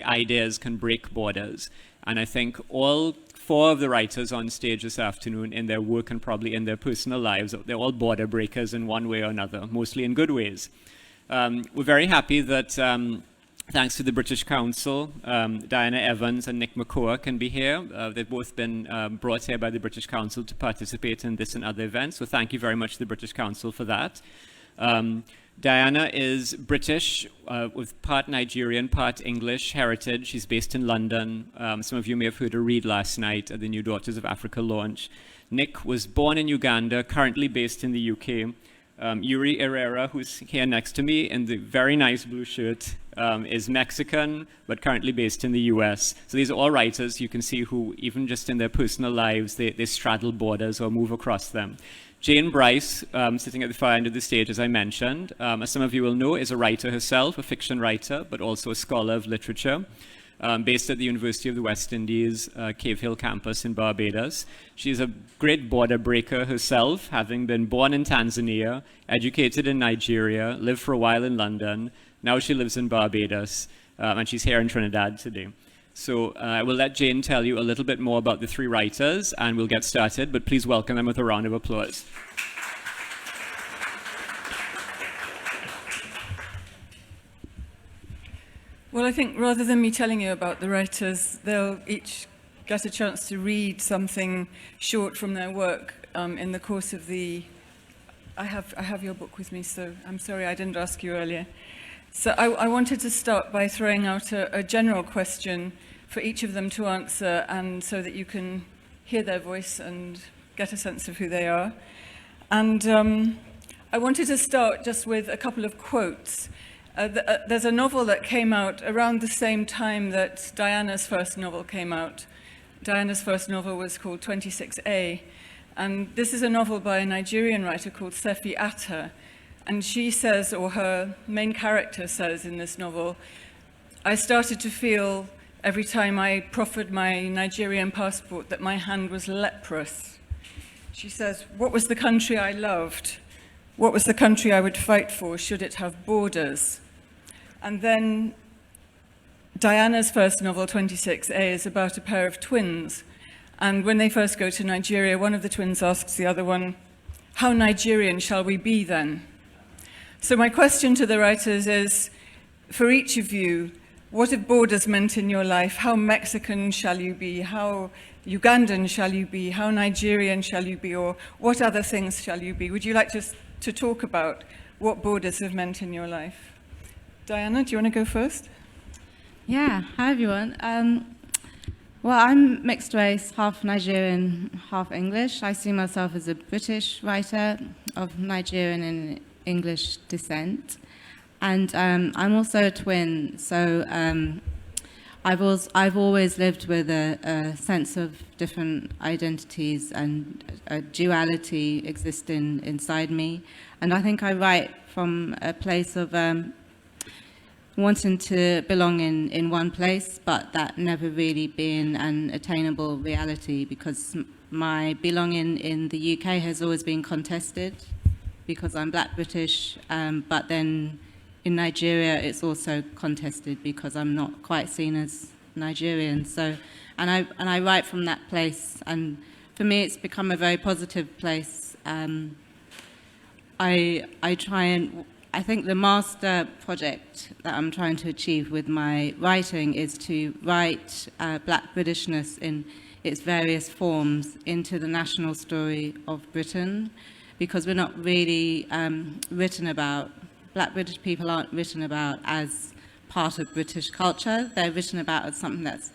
ideas can break borders. And I think all four of the writers on stage this afternoon, in their work and probably in their personal lives, they're all border breakers in one way or another, mostly in good ways. We're very happy that, thanks to the British Council, Diana Evans and Nick Makoha can be here. They've both been brought here by the British Council to participate in this and other events, so thank you very much to the British Council for that. Diana is British, with part Nigerian, part English heritage. She's based in London. Some of you may have heard her read last night at the New Daughters of Africa launch. Nick was born in Uganda, currently based in the UK. Yuri Herrera, who's here next to me in the very nice blue shirt, is Mexican, but currently based in the US. So these are all writers you can see who, even just in their personal lives, they straddle borders or move across them. Jane Bryce, sitting at the far end of the stage, as I mentioned, as some of you will know, is a writer herself, a fiction writer, but also a scholar of literature, based at the University of the West Indies, Cave Hill campus in Barbados. She's a great border breaker herself, having been born in Tanzania, educated in Nigeria, lived for a while in London. Now she lives in Barbados, and she's here in Trinidad today. So I will let Jane tell you a little bit more about the three writers, and we'll get started, but please welcome them with a round of applause. Well, I think rather than me telling you about the writers, they'll each get a chance to read something short from their work in the course of the... I have your book with me, so I'm sorry I didn't ask you earlier. So I wanted to start by throwing out a general question for each of them to answer, and so that you can hear their voice and get a sense of who they are. And I wanted to start just with a couple of quotes. There's a novel that came out around the same time that Diana's first novel came out. Diana's first novel was called 26A, and this is a novel by a Nigerian writer called Sefi Atta. And she says, or her main character says in this novel, I started to feel every time I proffered my Nigerian passport that my hand was leprous. She says, what was the country I loved? What was the country I would fight for should it have borders? And then Diana's first novel, 26A, is about a pair of twins. And when they first go to Nigeria, one of the twins asks the other one, how Nigerian shall we be then? So my question to the writers is, for each of you, what have borders meant in your life? How Mexican shall you be? How Ugandan shall you be? How Nigerian shall you be? Or what other things shall you be? Would you like to talk about what borders have meant in your life? Diana, do you want to go first? Yeah, hi everyone. Well, I'm mixed race, half Nigerian, half English. I see myself as a British writer of Nigerian and English descent, and I'm also a twin, so I've always lived with a sense of different identities and a duality existing inside me, and I think I write from a place of wanting to belong in one place, but that never really being an attainable reality, because my belonging in the UK has always been contested, because I'm Black British, but then in Nigeria it's also contested because I'm not quite seen as Nigerian. So, and I write from that place, and for me it's become a very positive place. I think the master project that I'm trying to achieve with my writing is to write Black Britishness in its various forms into the national story of Britain, because we're not really written about, Black British people aren't written about as part of British culture. They're written about as something that's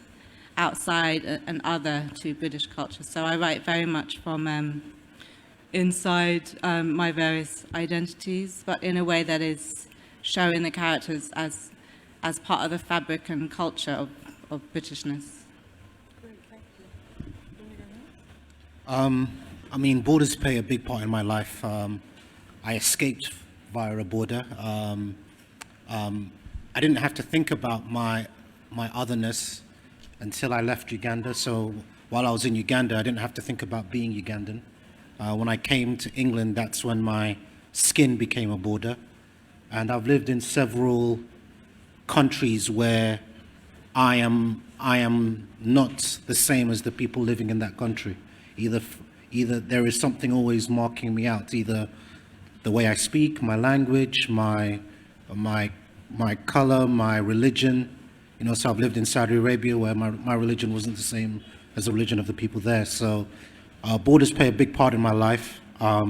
outside and other to British culture. So I write very much from inside my various identities, but in a way that is showing the characters as part of the fabric and culture of Britishness. Great, thank you. Do you want to go next? I mean, borders play a big part in my life. I escaped via a border. I didn't have to think about my otherness until I left Uganda. So while I was in Uganda, I didn't have to think about being Ugandan. When I came to England, that's when my skin became a border. And I've lived in several countries where I am not the same as the people living in that country. Either there is something always marking me out, either the way I speak, my language, my color, my religion. You know, so I've lived in Saudi Arabia where my religion wasn't the same as the religion of the people there. So borders play a big part in my life. But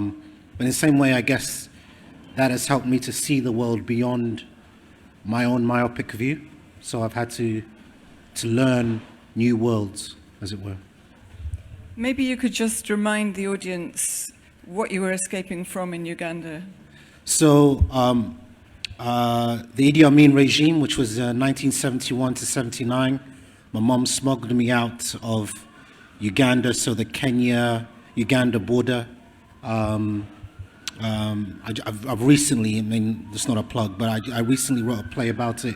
in the same way, I guess that has helped me to see the world beyond my own myopic view. So I've had to learn new worlds, as it were. Maybe you could just remind the audience what you were escaping from in Uganda. So the Idi Amin regime, which was 1971 to 79, my mom smuggled me out of Uganda, so the Kenya-Uganda border. I've recently, I mean, it's not a plug, but I recently wrote a play about it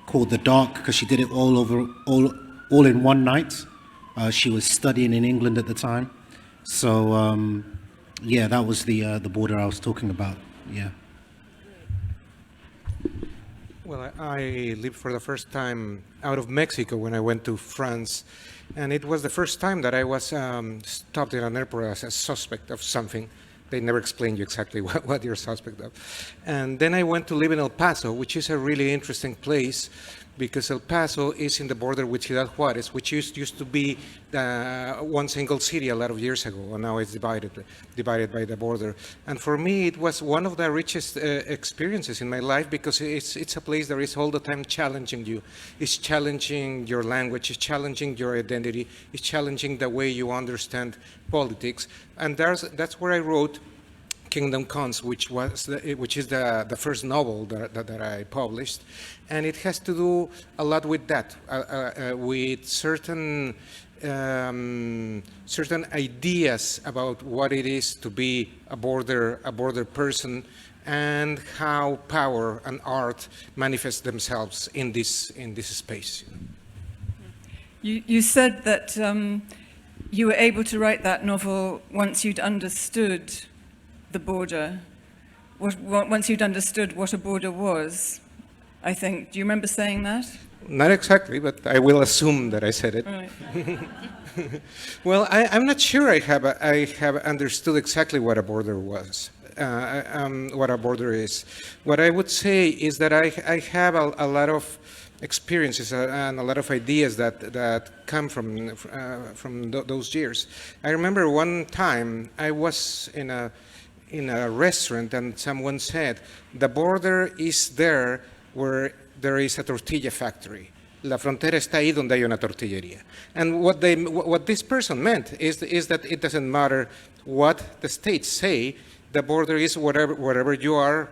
called The Dark, because she did it all in one night. She was studying in England at the time. So, yeah, that was the border I was talking about, yeah. Well, I lived for the first time out of Mexico when I went to France, and it was the first time that I was stopped in an airport as a suspect of something. They never explain you exactly what you're suspect of. And then I went to live in El Paso, which is a really interesting place because El Paso is in the border with Ciudad Juarez, which used to be one single city a lot of years ago, and now it's divided by the border. And for me, it was one of the richest experiences in my life because it's a place that is all the time challenging you. It's challenging your language, it's challenging your identity, it's challenging the way you understand politics. And that's where I wrote Kingdom Comes, which is the first novel that I published, and it has to do a lot with that, with certain ideas about what it is to be a border person, and how power and art manifest themselves in this space. You said that you were able to write that novel once you'd understood the border, once you'd understood what a border was, I think. Do you remember saying that? Not exactly, but I will assume that I said it. Right. Well, I'm not sure I have understood exactly what a border was, what a border is. What I would say is that I have a lot of experiences and a lot of ideas that come from those years. I remember one time I was in a restaurant and someone said, the border is there where there is a tortilla factory. La frontera está ahí donde hay una tortillería. And what this person meant is that it doesn't matter what the states say, the border is wherever you are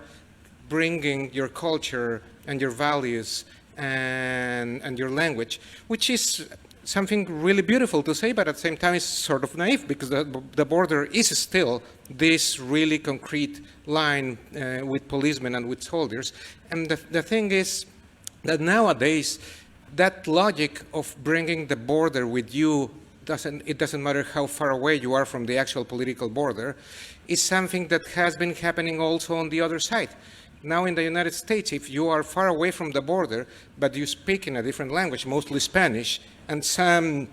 bringing your culture and your values and your language, which is something really beautiful to say, but at the same time it's sort of naive because the border is still this really concrete line with policemen and with soldiers. And the thing is that nowadays that logic of bringing the border with you, it doesn't matter how far away you are from the actual political border, is something that has been happening also on the other side. Now in the United States, if you are far away from the border, but you speak in a different language, mostly Spanish, and some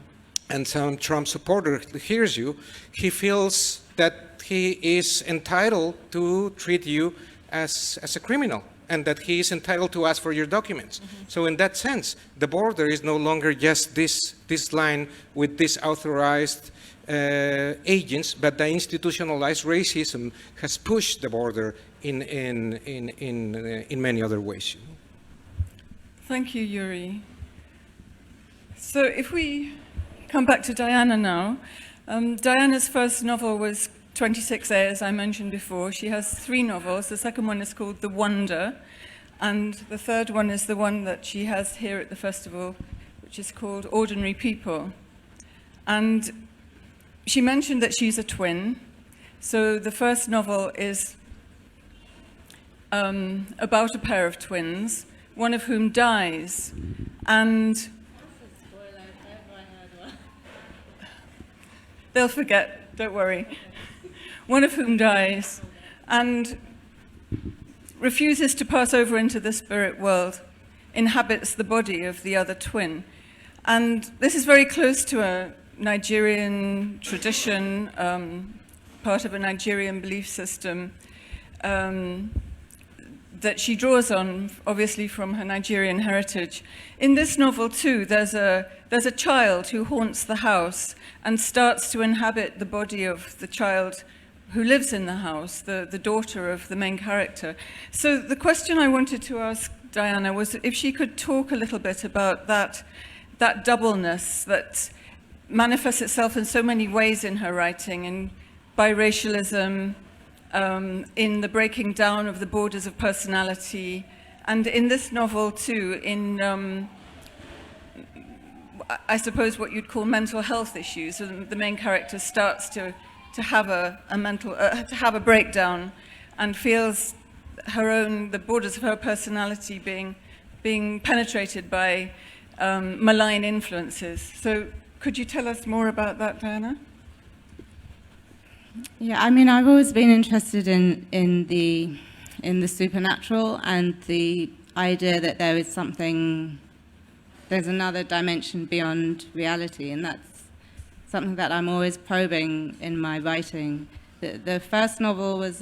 Trump supporter hears you, he feels that he is entitled to treat you as a criminal, and that he is entitled to ask for your documents. Mm-hmm. So in that sense, the border is no longer just this line with these authorized agents, but the institutionalized racism has pushed the border in many other ways. Thank you, Yuri. So if we come back to Diana now, Diana's first novel was 26A, as I mentioned before. She has 3 novels. The second one is called The Wonder, and the third one is the one that she has here at the festival, which is called Ordinary People. And she mentioned that she's a twin. So the first novel is about a pair of twins, one of whom dies, and they'll forget, don't worry. One of whom dies and refuses to pass over into the spirit world inhabits the body of the other twin. And this is very close to a Nigerian tradition, part of a Nigerian belief system that she draws on, obviously, from her Nigerian heritage. In this novel, too, there's a child who haunts the house and starts to inhabit the body of the child who lives in the house, the daughter of the main character. So the question I wanted to ask Diana was if she could talk a little bit about that doubleness that manifests itself in so many ways in her writing, in biracialism, in the breaking down of the borders of personality, and in this novel too, in I suppose what you'd call mental health issues. And the main character starts to have a breakdown, and feels the borders of her personality being penetrated by malign influences. So could you tell us more about that, Diana? Yeah, I mean, I've always been interested in the supernatural and the idea that there is there's another dimension beyond reality, and that's something that I'm always probing in my writing. The first novel was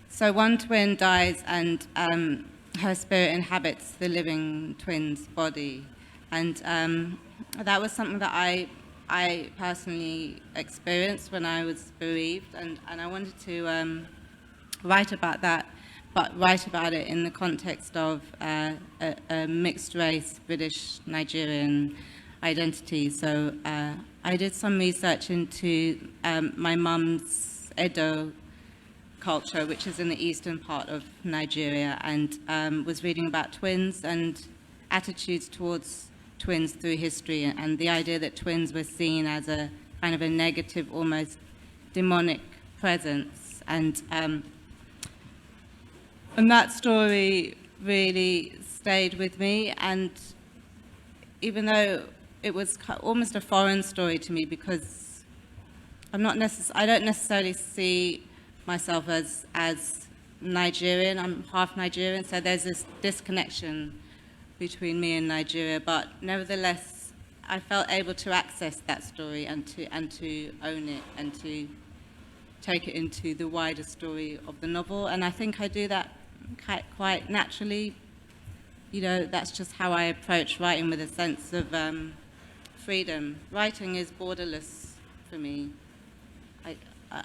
so one twin dies, and her spirit inhabits the living twin's body, and that was something that I personally experienced when I was bereaved, and I wanted to write about that, but write about it in the context of a mixed race British-Nigerian identity. So I did some research into my mum's Edo culture, which is in the eastern part of Nigeria, and was reading about twins and attitudes towards twins through history, and the idea that twins were seen as a kind of a negative, almost demonic presence. And that story really stayed with me, and even though it was almost a foreign story to me, because I don't necessarily see myself as Nigerian. I'm half Nigerian, so there's this disconnection between me and Nigeria, but nevertheless I felt able to access that story and to own it and to take it into the wider story of the novel. And I think I do that quite naturally. You know, that's just how I approach writing, with a sense of freedom. Writing is borderless for me.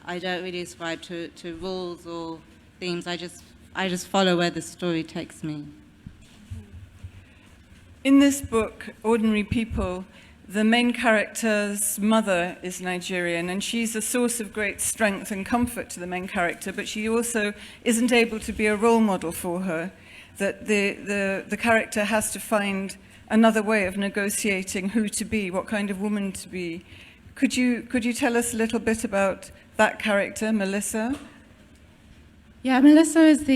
I don't really ascribe to rules or themes. I just follow where the story takes me. In this book, Ordinary People, the main character's mother is Nigerian, and she's a source of great strength and comfort to the main character, but she also isn't able to be a role model for her, that the character has to find another way of negotiating who to be, what kind of woman to be. Could you tell us a little bit about that character, Melissa? Yeah, Melissa is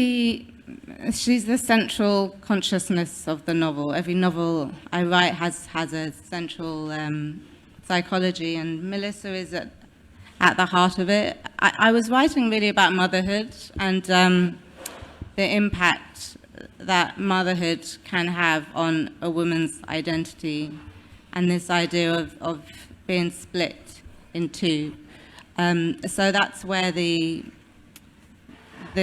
she's the central consciousness of the novel. Every novel I write has a central psychology, and Melissa is at the heart of it. I was writing really about motherhood and the impact that motherhood can have on a woman's identity, and this idea of being split in two. So that's where the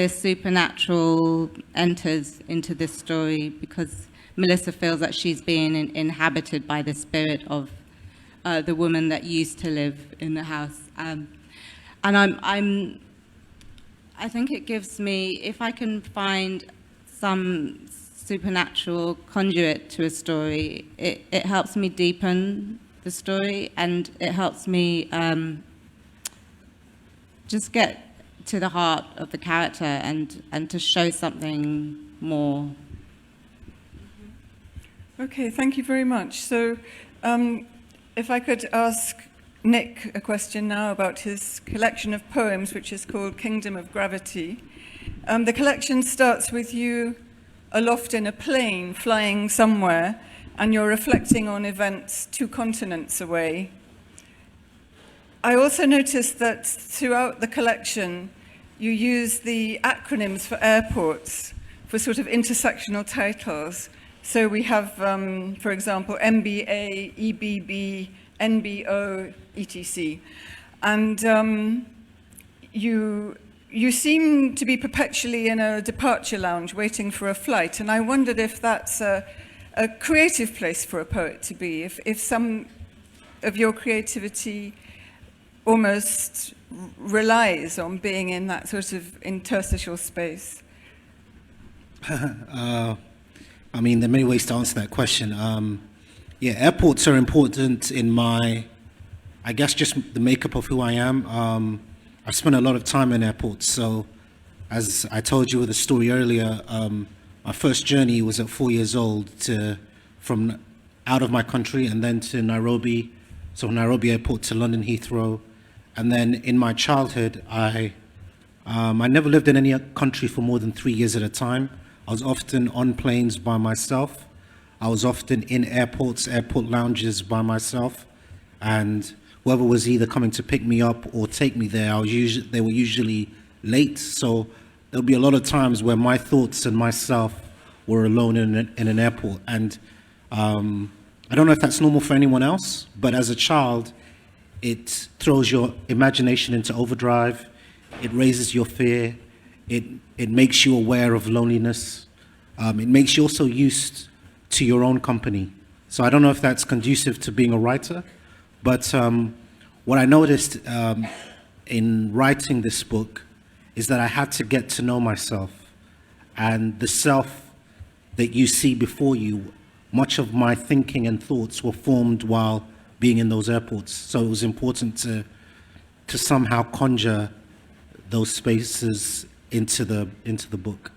supernatural enters into this story, because Melissa feels that she's being inhabited by the spirit of the woman that used to live in the house. And I think it gives me, if I can find some supernatural conduit to a story, it helps me deepen the story, and it helps me just get to the heart of the character and to show something more. Okay, thank you very much. So if I could ask Nick a question now about his collection of poems, which is called Kingdom of Gravity. The collection starts with you aloft in a plane, flying somewhere, and you're reflecting on events 2 continents away. I also noticed that throughout the collection, you use the acronyms for airports for sort of intersectional titles. So we have, for example, MBA, EBB, NBO, etc. And you seem to be perpetually in a departure lounge waiting for a flight. And I wondered if that's a creative place for a poet to be, if some of your creativity almost relies on being in that sort of interstitial space. I mean, there are many ways to answer that question. Yeah, airports are important in my, I guess, just the makeup of who I am. I've spent a lot of time in airports. So, as I told you with the story earlier, my first journey was at 4 years old from out of my country and then to Nairobi. So Nairobi Airport to London Heathrow. And then in my childhood, I never lived in any country for more than 3 years at a time. I was often on planes by myself. I was often in airports, airport lounges by myself. And whoever was either coming to pick me up or take me there, they were usually late. So there'll be a lot of times where my thoughts and myself were alone in an airport. And I don't know if that's normal for anyone else, but as a child, it throws your imagination into overdrive. It raises your fear. It makes you aware of loneliness. It makes you also used to your own company. So I don't know if that's conducive to being a writer, but what I noticed in writing this book is that I had to get to know myself. And the self that you see before you, much of my thinking and thoughts were formed while being in those airports. So it was important to somehow conjure those spaces into the book.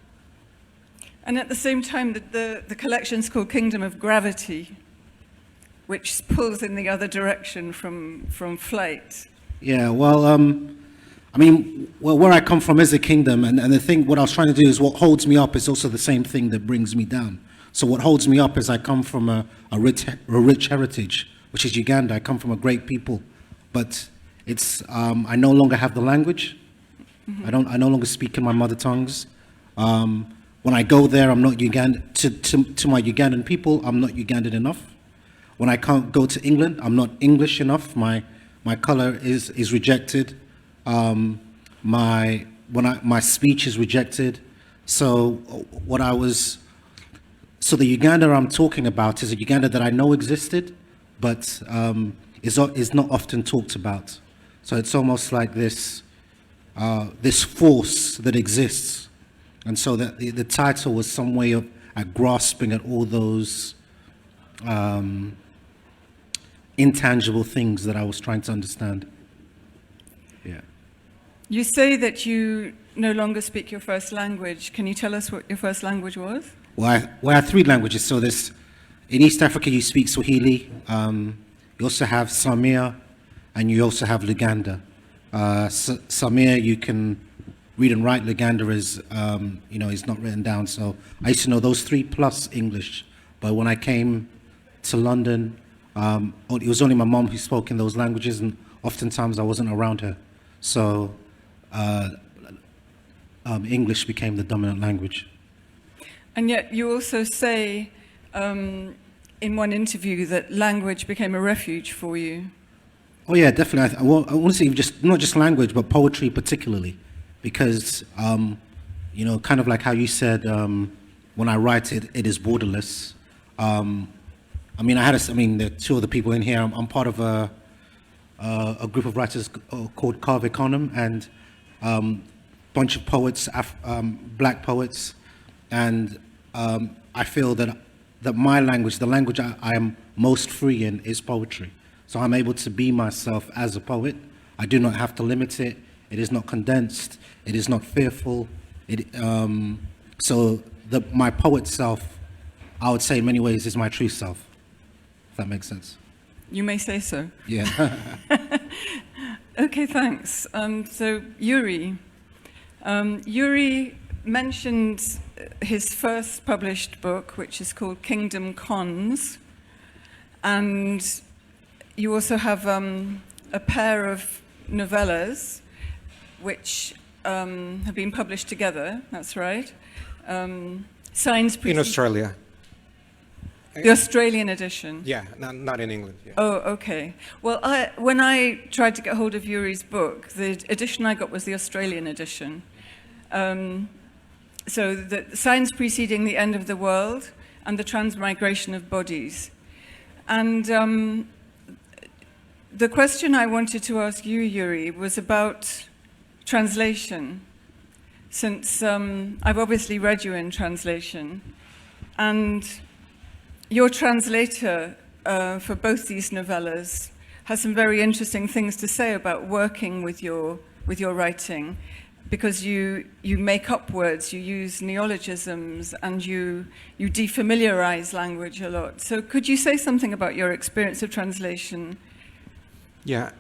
And at the same time, the collection's called Kingdom of Gravity, which pulls in the other direction from flight. Yeah, well, I mean, where I come from is a kingdom, and the thing, what I was trying to do is what holds me up is also the same thing that brings me down. So what holds me up is I come from a rich heritage, which is Uganda. I come from a great people, but it's I no longer have the language. Mm-hmm. I no longer speak in my mother tongues. When I go there, I'm not Ugandan to my Ugandan people. I'm not Ugandan enough. When I can't go to England, I'm not English enough. My color is rejected. My speech is rejected. So the Uganda I'm talking about is a Uganda that I know existed, but is not often talked about. So it's almost like this force that exists, and so that the title was some way of grasping at all those intangible things that I was trying to understand. Yeah. You say that you no longer speak your first language. Can you tell us what your first language was? Well, I have three languages. So in East Africa, you speak Swahili. You also have Samir, and you also have Luganda. Samir, you can read and write. Luganda is, is not written down. So I used to know those three plus English. But when I came to London, it was only my mom who spoke in those languages, and oftentimes I wasn't around her. So English became the dominant language. And yet you also say in one interview that language became a refuge for you. Oh yeah, definitely. I want to say not just language, but poetry particularly, because kind of like how you said, when I write it is borderless. There are two other people in here. I'm part of a group of writers called Carve Econom, and bunch of poets, black poets, and I feel that my language, the language I am most free in, is poetry. So I'm able to be myself as a poet. I do not have to limit it. It is not condensed. It is not fearful. My poet self, I would say in many ways, is my true self, if that makes sense. You may say so. Yeah. Okay, thanks. So Yuri mentioned his first published book, which is called Kingdom Cons, and you also have a pair of novellas, which have been published together, that's right. Signs In preceding Australia. the Australian edition. Yeah, not in England. Yeah. Oh, okay. Well, when I tried to get hold of Yuri's book, the edition I got was the Australian edition. So the signs preceding the end of the world and the transmigration of bodies. And the question I wanted to ask you, Yuri, was about translation, since I've obviously read you in translation, and your translator for both these novellas has some very interesting things to say about working with your writing, because you make up words, you use neologisms, and you defamiliarize language a lot. So could you say something about your experience of translation? Yeah,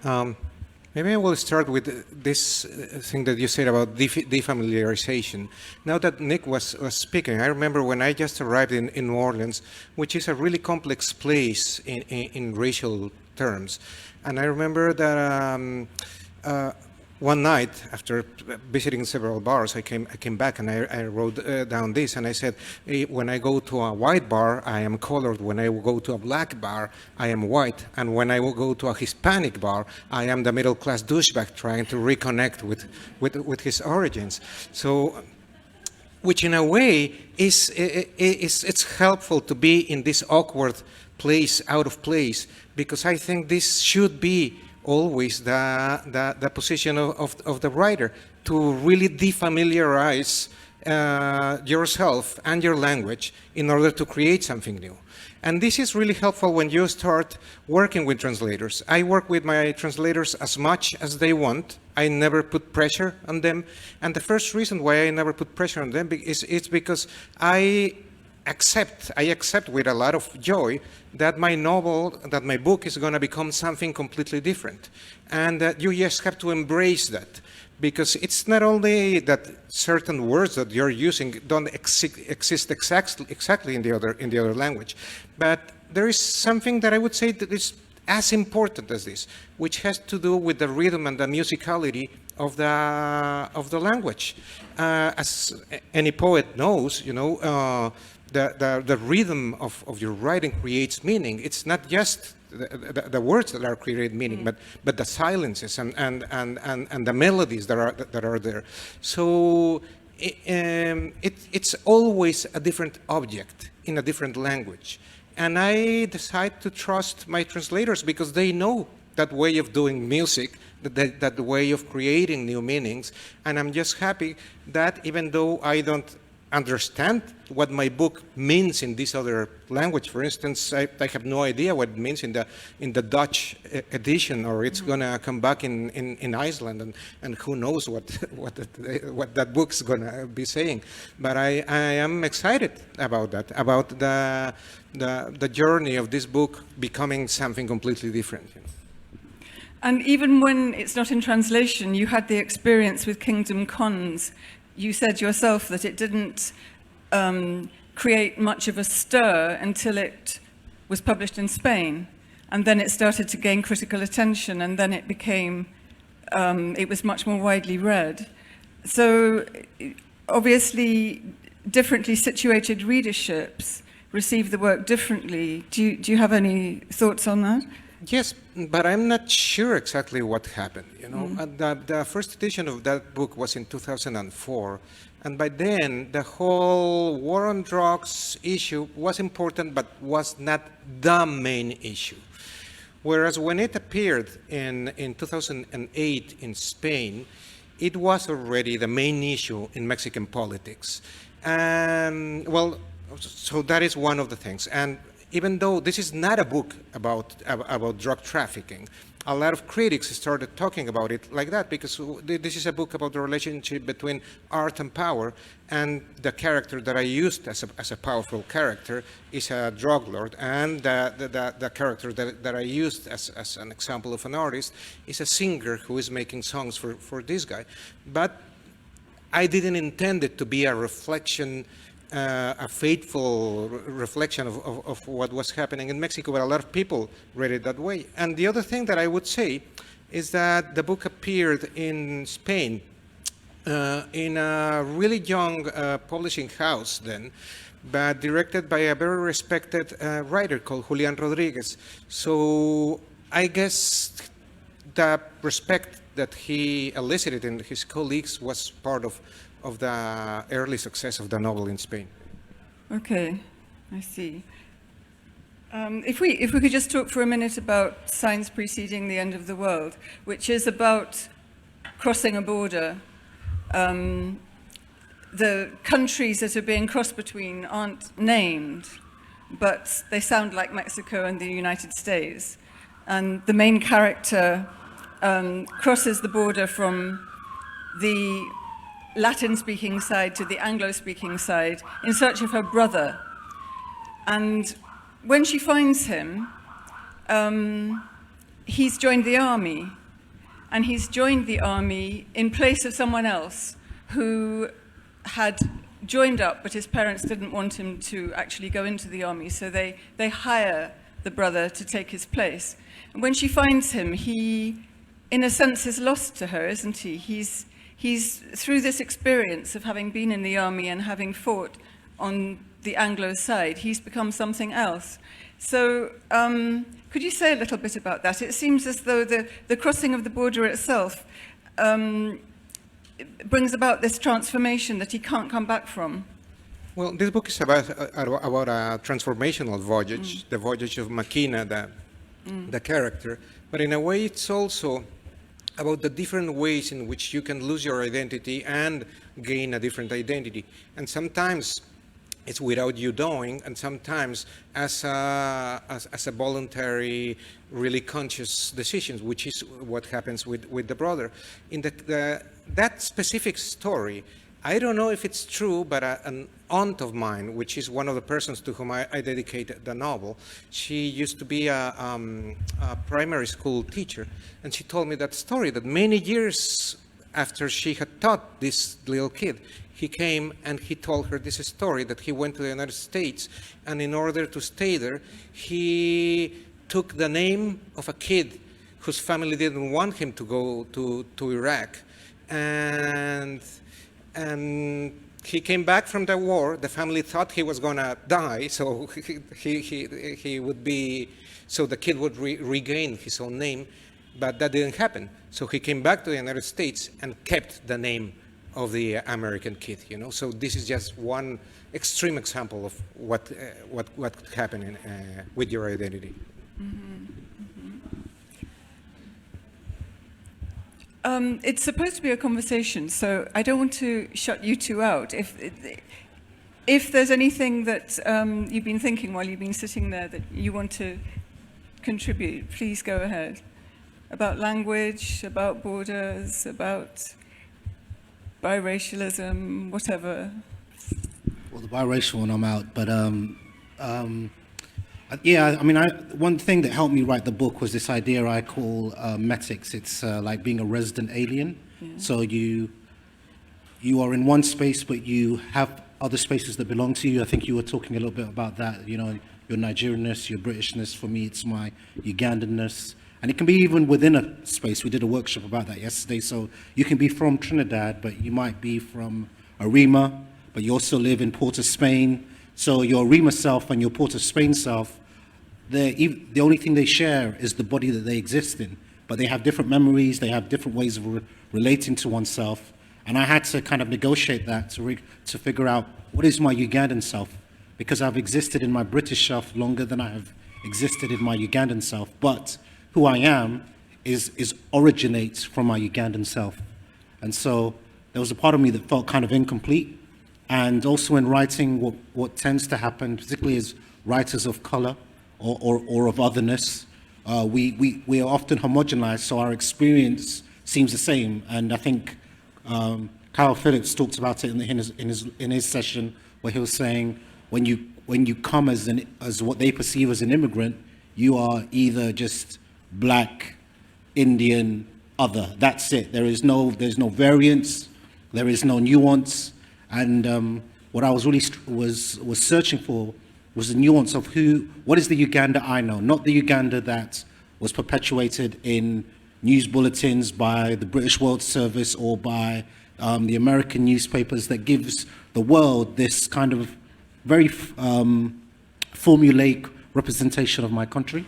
maybe I will start with this thing that you said about defamiliarization. Now that Nick was speaking, I remember when I just arrived in New Orleans, which is a really complex place in racial terms. And I remember that one night, after visiting several bars, I came back and I wrote down this, and I said, when I go to a white bar, I am colored. When I go to a black bar, I am white. And when I will go to a Hispanic bar, I am the middle-class douchebag trying to reconnect with his origins. So, which in a way it's helpful to be in this awkward place, out of place, because I think this should be always the position of the writer, to really defamiliarize yourself and your language in order to create something new. And this is really helpful when you start working with translators. I work with my translators as much as they want. I never put pressure on them. And the first reason why I never put pressure on them is because I accept with a lot of joy that my novel, that my book is going to become something completely different. And that you just have to embrace that, because it's not only that certain words that you're using don't exist exactly in the other language, but there is something that I would say that is as important as this, which has to do with the rhythm and the musicality of the language. As any poet knows, you know, the rhythm of your writing creates meaning. It's not just the words that are creating meaning, but the silences and the melodies that are there. So it's always a different object in a different language. And I decide to trust my translators because they know that way of doing music, that way of creating new meanings. And I'm just happy that even though I don't understand what my book means in this other language, for instance, I have no idea what it means in the Dutch edition, or it's going to come back in Iceland, and who knows what that book's going to be saying. But I am excited about that, about the journey of this book becoming something completely different. You know? And even when it's not in translation, you had the experience with Kingdom Cons. You said yourself that it didn't create much of a stir until it was published in Spain, and then it started to gain critical attention, and then it became, it was much more widely read. So obviously, differently situated readerships receive the work differently. Do you have any thoughts on that? Yes, but I'm not sure exactly what happened. You know, the first edition of that book was in 2004, and by then the whole war on drugs issue was important, but was not the main issue. Whereas when it appeared in 2008 in Spain, it was already the main issue in Mexican politics. And well, so that is one of the things. And even though this is not a book about drug trafficking, a lot of critics started talking about it like that, because this is a book about the relationship between art and power, and the character that I used as a powerful character is a drug lord, and the character that I used as an example of an artist is a singer who is making songs for this guy. But I didn't intend it to be a reflection, a faithful reflection of what was happening in Mexico, but a lot of people read it that way. And the other thing that I would say is that the book appeared in Spain in a really young publishing house then, but directed by a very respected writer called Julian Rodriguez. So I guess the respect that he elicited in his colleagues was part of the early success of the novel in Spain. Okay, I see. If we could just talk for a minute about Signs Preceding the End of the World, which is about crossing a border. The countries that are being crossed between aren't named, but they sound like Mexico and the United States. And the main character crosses the border from the Latin-speaking side to the Anglo-speaking side in search of her brother. And when she finds him, he's joined the army. And he's joined the army in place of someone else who had joined up, but his parents didn't want him to actually go into the army, so they hire the brother to take his place. And when she finds him, he, in a sense, is lost to her, isn't he? He's through this experience of having been in the army and having fought on the Anglo side, he's become something else. So could you say a little bit about that? It seems as though the crossing of the border itself brings about this transformation that he can't come back from. Well, this book is about a transformational voyage, the voyage of Makina, the character. But in a way, it's also about the different ways in which you can lose your identity and gain a different identity. And sometimes it's without you knowing, and sometimes as a voluntary, really conscious decisions, which is what happens with the brother. In that specific story, I don't know if it's true, but an aunt of mine, which is one of the persons to whom I dedicated the novel, she used to be a primary school teacher, and she told me that story, that many years after she had taught this little kid, he came and he told her this story, that he went to the United States, and in order to stay there, he took the name of a kid whose family didn't want him to go to Iraq. And he came back from the war. The family thought he was going to die, so he would be, so the kid would regain his own name, but that didn't happen. So he came back to the United States and kept the name of the American kid, you know. So this is just one extreme example of what could happen with your identity. It's supposed to be a conversation, so I don't want to shut you two out. If there's anything that you've been thinking while you've been sitting there that you want to contribute, please go ahead. About language, about borders, about biracialism, whatever. Well, the biracial one, I'm out, but yeah, I mean, one thing that helped me write the book was this idea I call metics. It's like being a resident alien. Yeah. So you are in one space, but you have other spaces that belong to you. I think you were talking a little bit about that, you know, your Nigerianness, your Britishness. For me, it's my Ugandanness. And it can be even within a space. We did a workshop about that yesterday. So you can be from Trinidad, but you might be from Arima, but you also live in Port of Spain. So your Arima self and your Port of Spain self, the only thing they share is the body that they exist in. But they have different memories, they have different ways of relating to oneself. And I had to kind of negotiate that to figure out what is my Ugandan self, because I've existed in my British self longer than I have existed in my Ugandan self. But who I am is originates from my Ugandan self. And so there was a part of me that felt kind of incomplete. And also in writing, what tends to happen, particularly as writers of color or of otherness, we are often homogenized, so our experience seems the same. And I think Kyle Phillips talked about it in his session, where he was saying, when you come as what they perceive as an immigrant, you are either just Black, Indian, other. That's it. There's no variance. There is no nuance. And what I was really was searching for was the nuance of what is the Uganda I know, not the Uganda that was perpetuated in news bulletins by the British World Service or by the American newspapers, that gives the world this kind of very formulaic representation of my country.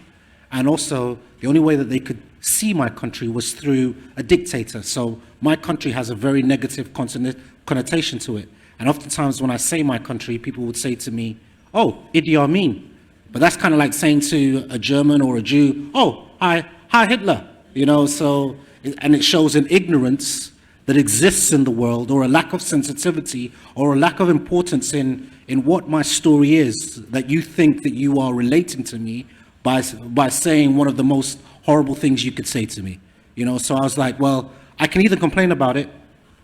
And also, the only way that they could see my country was through a dictator. So my country has a very negative connotation to it. And oftentimes when I say my country, people would say to me, oh, Idi Amin. But that's kind of like saying to a German or a Jew, oh, hi Hitler. You know, so, and it shows an ignorance that exists in the world, or a lack of sensitivity, or a lack of importance in what my story is, that you think that you are relating to me by saying one of the most horrible things you could say to me. You know, so I was like, well, I can either complain about it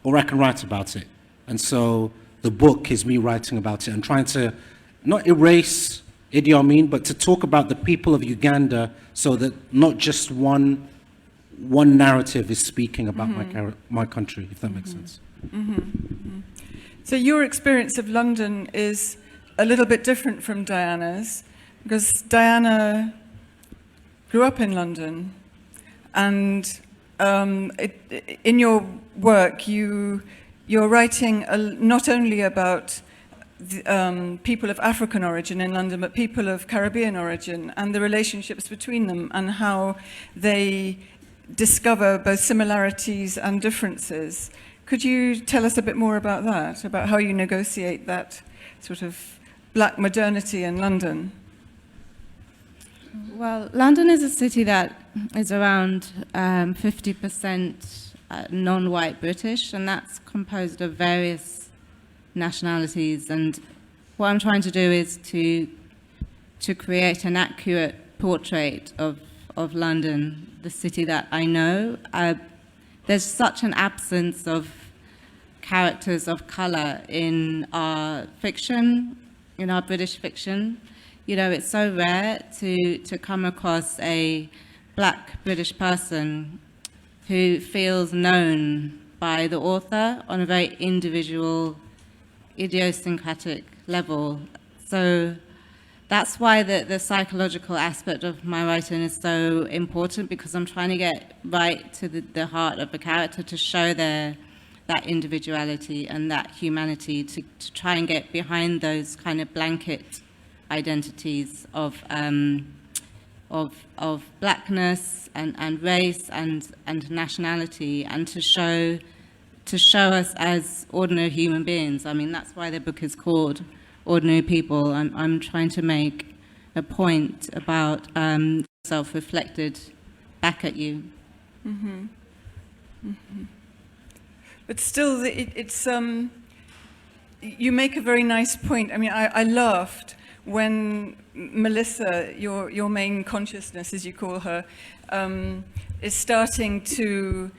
or I can write about it. And so the book is me writing about it and trying to not erase Idi Amin, but to talk about the people of Uganda, so that not just one narrative is speaking about my country, if that makes sense. So your experience of London is a little bit different from Diana's, because Diana grew up in London, and in your work you're writing not only about people of African origin in London, but people of Caribbean origin and the relationships between them, and how they discover both similarities and differences. Could you tell us a bit more about that, about how you negotiate that sort of black modernity in London? Well, London is a city that is around 50% non-white British, and that's composed of various nationalities. And what I'm trying to do is to create an accurate portrait of London, the city that I know. There's such an absence of characters of colour in our fiction, in our British fiction. You know, it's so rare to come across a black British person who feels known by the author on a very individual, idiosyncratic level. So that's why the psychological aspect of my writing is so important, because I'm trying to get right to the heart of the character, to show that individuality and that humanity, to try and get behind those kind of blanket identities of blackness and race and nationality, and to show us as ordinary human beings. I mean, that's why the book is called Ordinary People. I'm trying to make a point about self-reflected back at you. Mm-hmm. Mm-hmm. But still, it's you make a very nice point. I mean, I laughed when Melissa, your main consciousness, as you call her, is starting to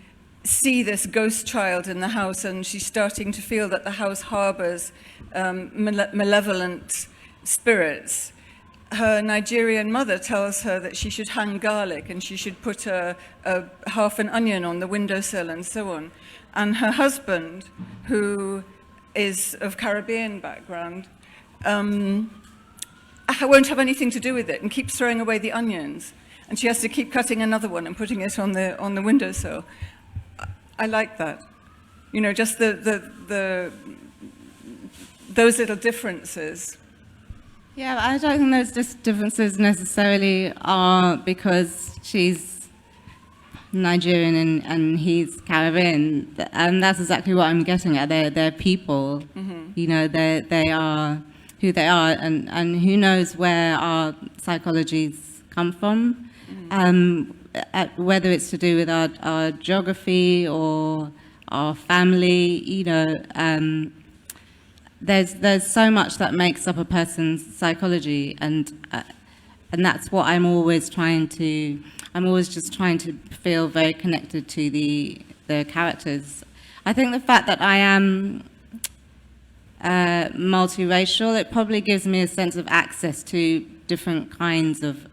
see this ghost child in the house, and she's starting to feel that the house harbors malevolent spirits. Her Nigerian mother tells her that she should hang garlic and she should put a half an onion on the windowsill and so on. And her husband, who is of Caribbean background, won't have anything to do with it and keeps throwing away the onions. And she has to keep cutting another one and putting it on the windowsill. I like that. You know, just those little differences. Yeah, I don't think those differences necessarily are because she's Nigerian and he's Caribbean, and that's exactly what I'm getting at. They're people, you know, they are who they are, and who knows where our psychologies come from, whether it's to do with our geography or our family, you know. There's so much that makes up a person's psychology, and that's what I'm always just trying to feel very connected to the characters. I think the fact that I am multiracial, it probably gives me a sense of access to different kinds of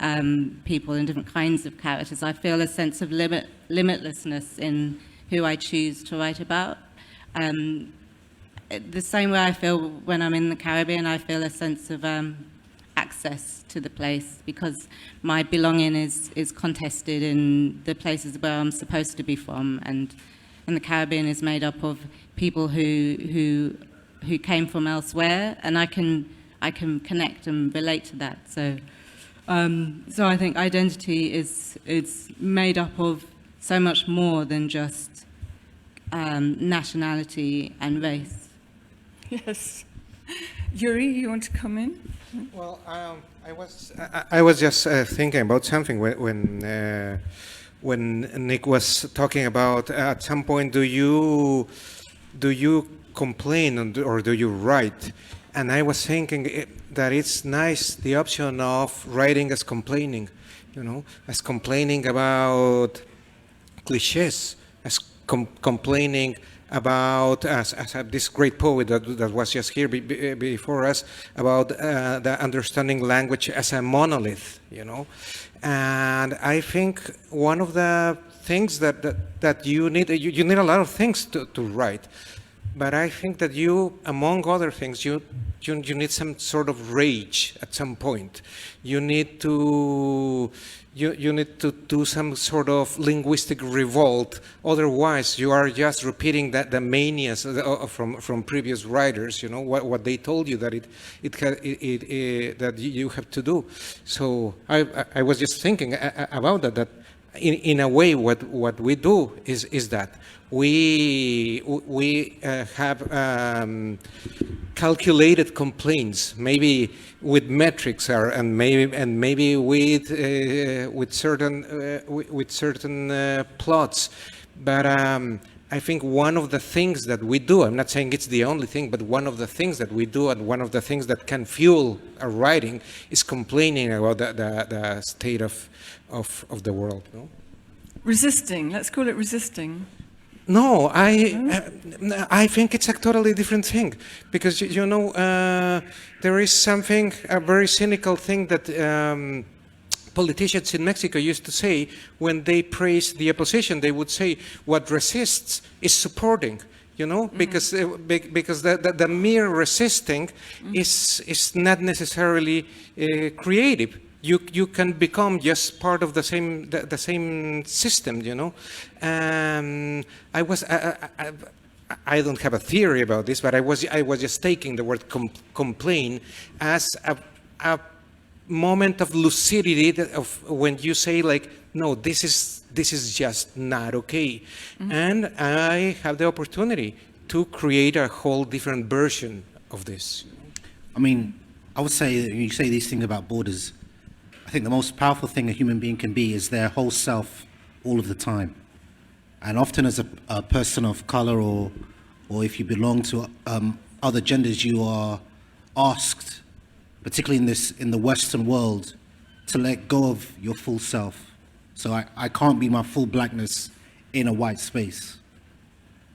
people and different kinds of characters. I feel a sense of limitlessness in who I choose to write about. The same way I feel when I'm in the Caribbean, I feel a sense of access to the place, because my belonging is contested in the places where I'm supposed to be from, and in the Caribbean is made up of people who came from elsewhere, and I can connect and relate to that. So I think identity is made up of so much more than just nationality and race. Yes. Yuri, you want to come in? Well, I was just thinking about something when Nick was talking about at some point do you complain or do you write? And I was thinking that it's nice the option of writing as complaining, as complaining about cliches, as complaining about, as this great poet that was just here before us, about the understanding language as a monolith, And I think one of the things that you need a lot of things to write. But I think that you, among other things, you need some sort of rage at some point. You need to do some sort of linguistic revolt. Otherwise, you are just repeating the manias from previous writers. What they told you that that you have to do. So I was just thinking about that. That in a way, what we do is that we have calculated complaints, maybe with metrics, and maybe with certain plots. But I think one of the things that we do, I'm not saying it's the only thing, but one of the things that we do, and one of the things that can fuel our writing, is complaining about the state of the world. No? Resisting. Let's call it resisting. No, I think it's a totally different thing, because there is something, a very cynical thing that politicians in Mexico used to say when they praised the opposition. They would say what resists is supporting, because the mere resisting is not necessarily creative. You can become just part of the same system, I don't have a theory about this, but I was just taking the word complain as a moment of lucidity of when you say like, no, this is just not okay, and I have the opportunity to create a whole different version of this. I mean, I would say that when you say these things about borders, I think the most powerful thing a human being can be is their whole self all of the time. And often as a person of color or if you belong to other genders, you are asked, particularly in the Western world, to let go of your full self. So I can't be my full blackness in a white space.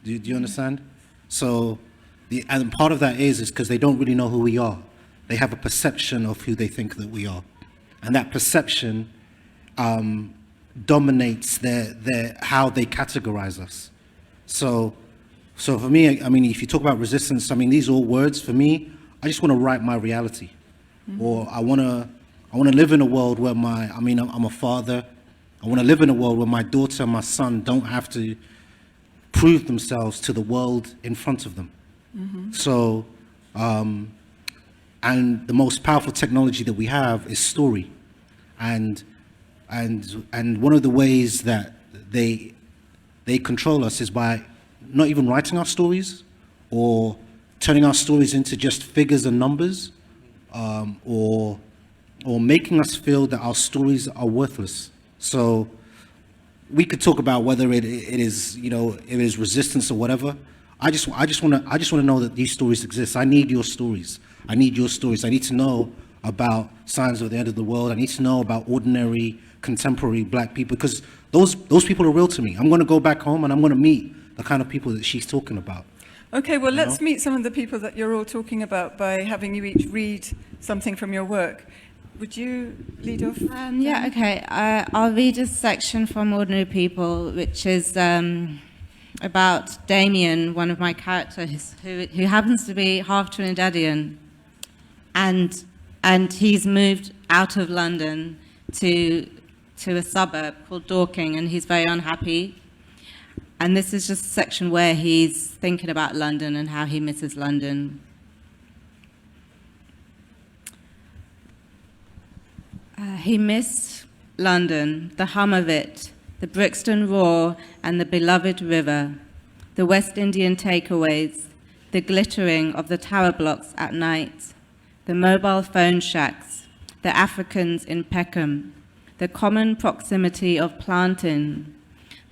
Do you understand? So, and part of that is because they don't really know who we are. They have a perception of who they think that we are. And that perception dominates how they categorize us. So for me, I mean, if you talk about resistance, I mean, these are all words. For me, I just want to write my reality. Or I want to live in a world where I'm a father. I want to live in a world where my daughter and my son don't have to prove themselves to the world in front of them. So, and the most powerful technology that we have is story. And one of the ways that they control us is by not even writing our stories or turning our stories into just figures and numbers, or making us feel that our stories are worthless. So we could talk about whether it is resistance or whatever. I just want to know that these stories exist. I need your stories. I need your stories. I need to know about signs of the end of the world. I need to know about ordinary, contemporary black people, because those people are real to me. I'm going to go back home and I'm going to meet the kind of people that she's talking about. Okay, well, let's meet some of the people that you're all talking about by having you each read something from your work. Would you lead off? Yeah, okay. I'll read a section from Ordinary People, which is about Damien, one of my characters, who happens to be half Trinidadian. And he's moved out of London to a suburb called Dorking, and he's very unhappy. And this is just a section where he's thinking about London and how he misses London. He missed London, the hum of it, the Brixton roar and the beloved river, the West Indian takeaways, the glittering of the tower blocks at night, the mobile phone shacks, the Africans in Peckham, the common proximity of planting,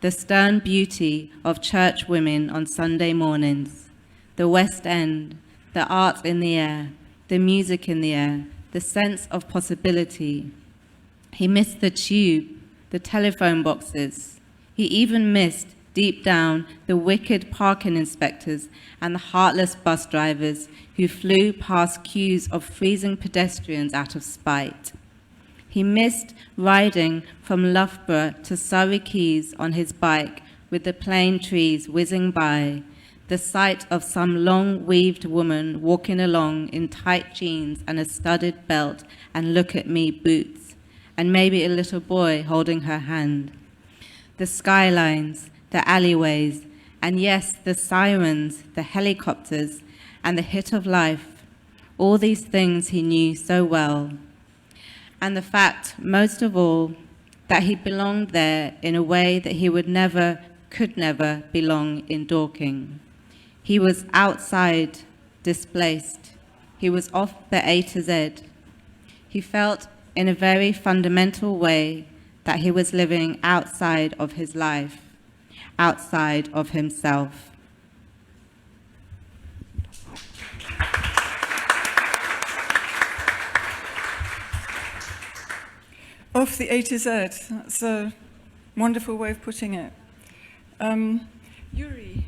the stern beauty of church women on Sunday mornings, the West End, the art in the air, the music in the air, the sense of possibility. He missed the tube, the telephone boxes. He even missed, deep down, the wicked parking inspectors and the heartless bus drivers who flew past queues of freezing pedestrians out of spite. He missed riding from Loughborough to Surrey Quays on his bike with the plane trees whizzing by, the sight of some long-weaved woman walking along in tight jeans and a studded belt and look-at-me boots, and maybe a little boy holding her hand. The skylines, the alleyways, and yes, the sirens, the helicopters, and the hit of life, all these things he knew so well. And the fact, most of all, that he belonged there in a way that he would never, could never belong in Dorking. He was outside, displaced. He was off the A to Z. He felt in a very fundamental way that he was living outside of his life, outside of himself. Off the A to Z, that's a wonderful way of putting it. Yuri,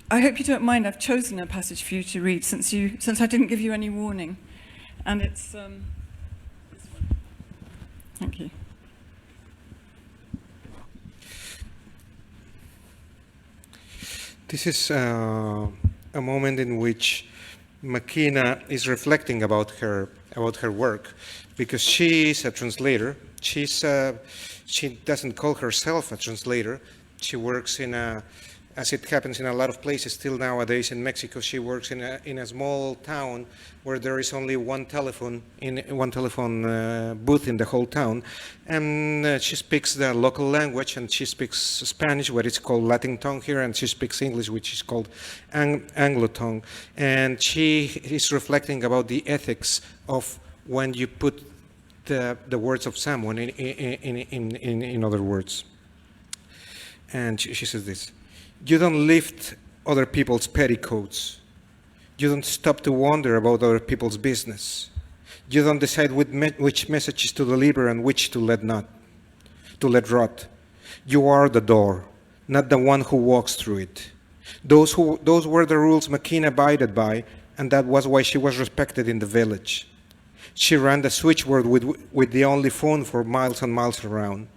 I hope you don't mind, I've chosen a passage for you to read since I didn't give you any warning. And it's this one. Thank you. This is a moment in which Makina is reflecting about her work, because she is a translator. She doesn't call herself a translator. She works as it happens in a lot of places still nowadays in Mexico. She works in a small town where there is only one telephone booth in the whole town, and she speaks the local language, and she speaks Spanish, what is called Latin tongue here, and she speaks English, which is called Anglo tongue. And she is reflecting about the ethics of when you put the words of someone in other words. And she says this: you don't lift other people's petticoats. You don't stop to wonder about other people's business. You don't decide which messages to deliver and which to let rot. You are the door, not the one who walks through it. Those were the rules Makina abided by, and that was why she was respected in the village. She ran the switchboard with the only phone for miles and miles around.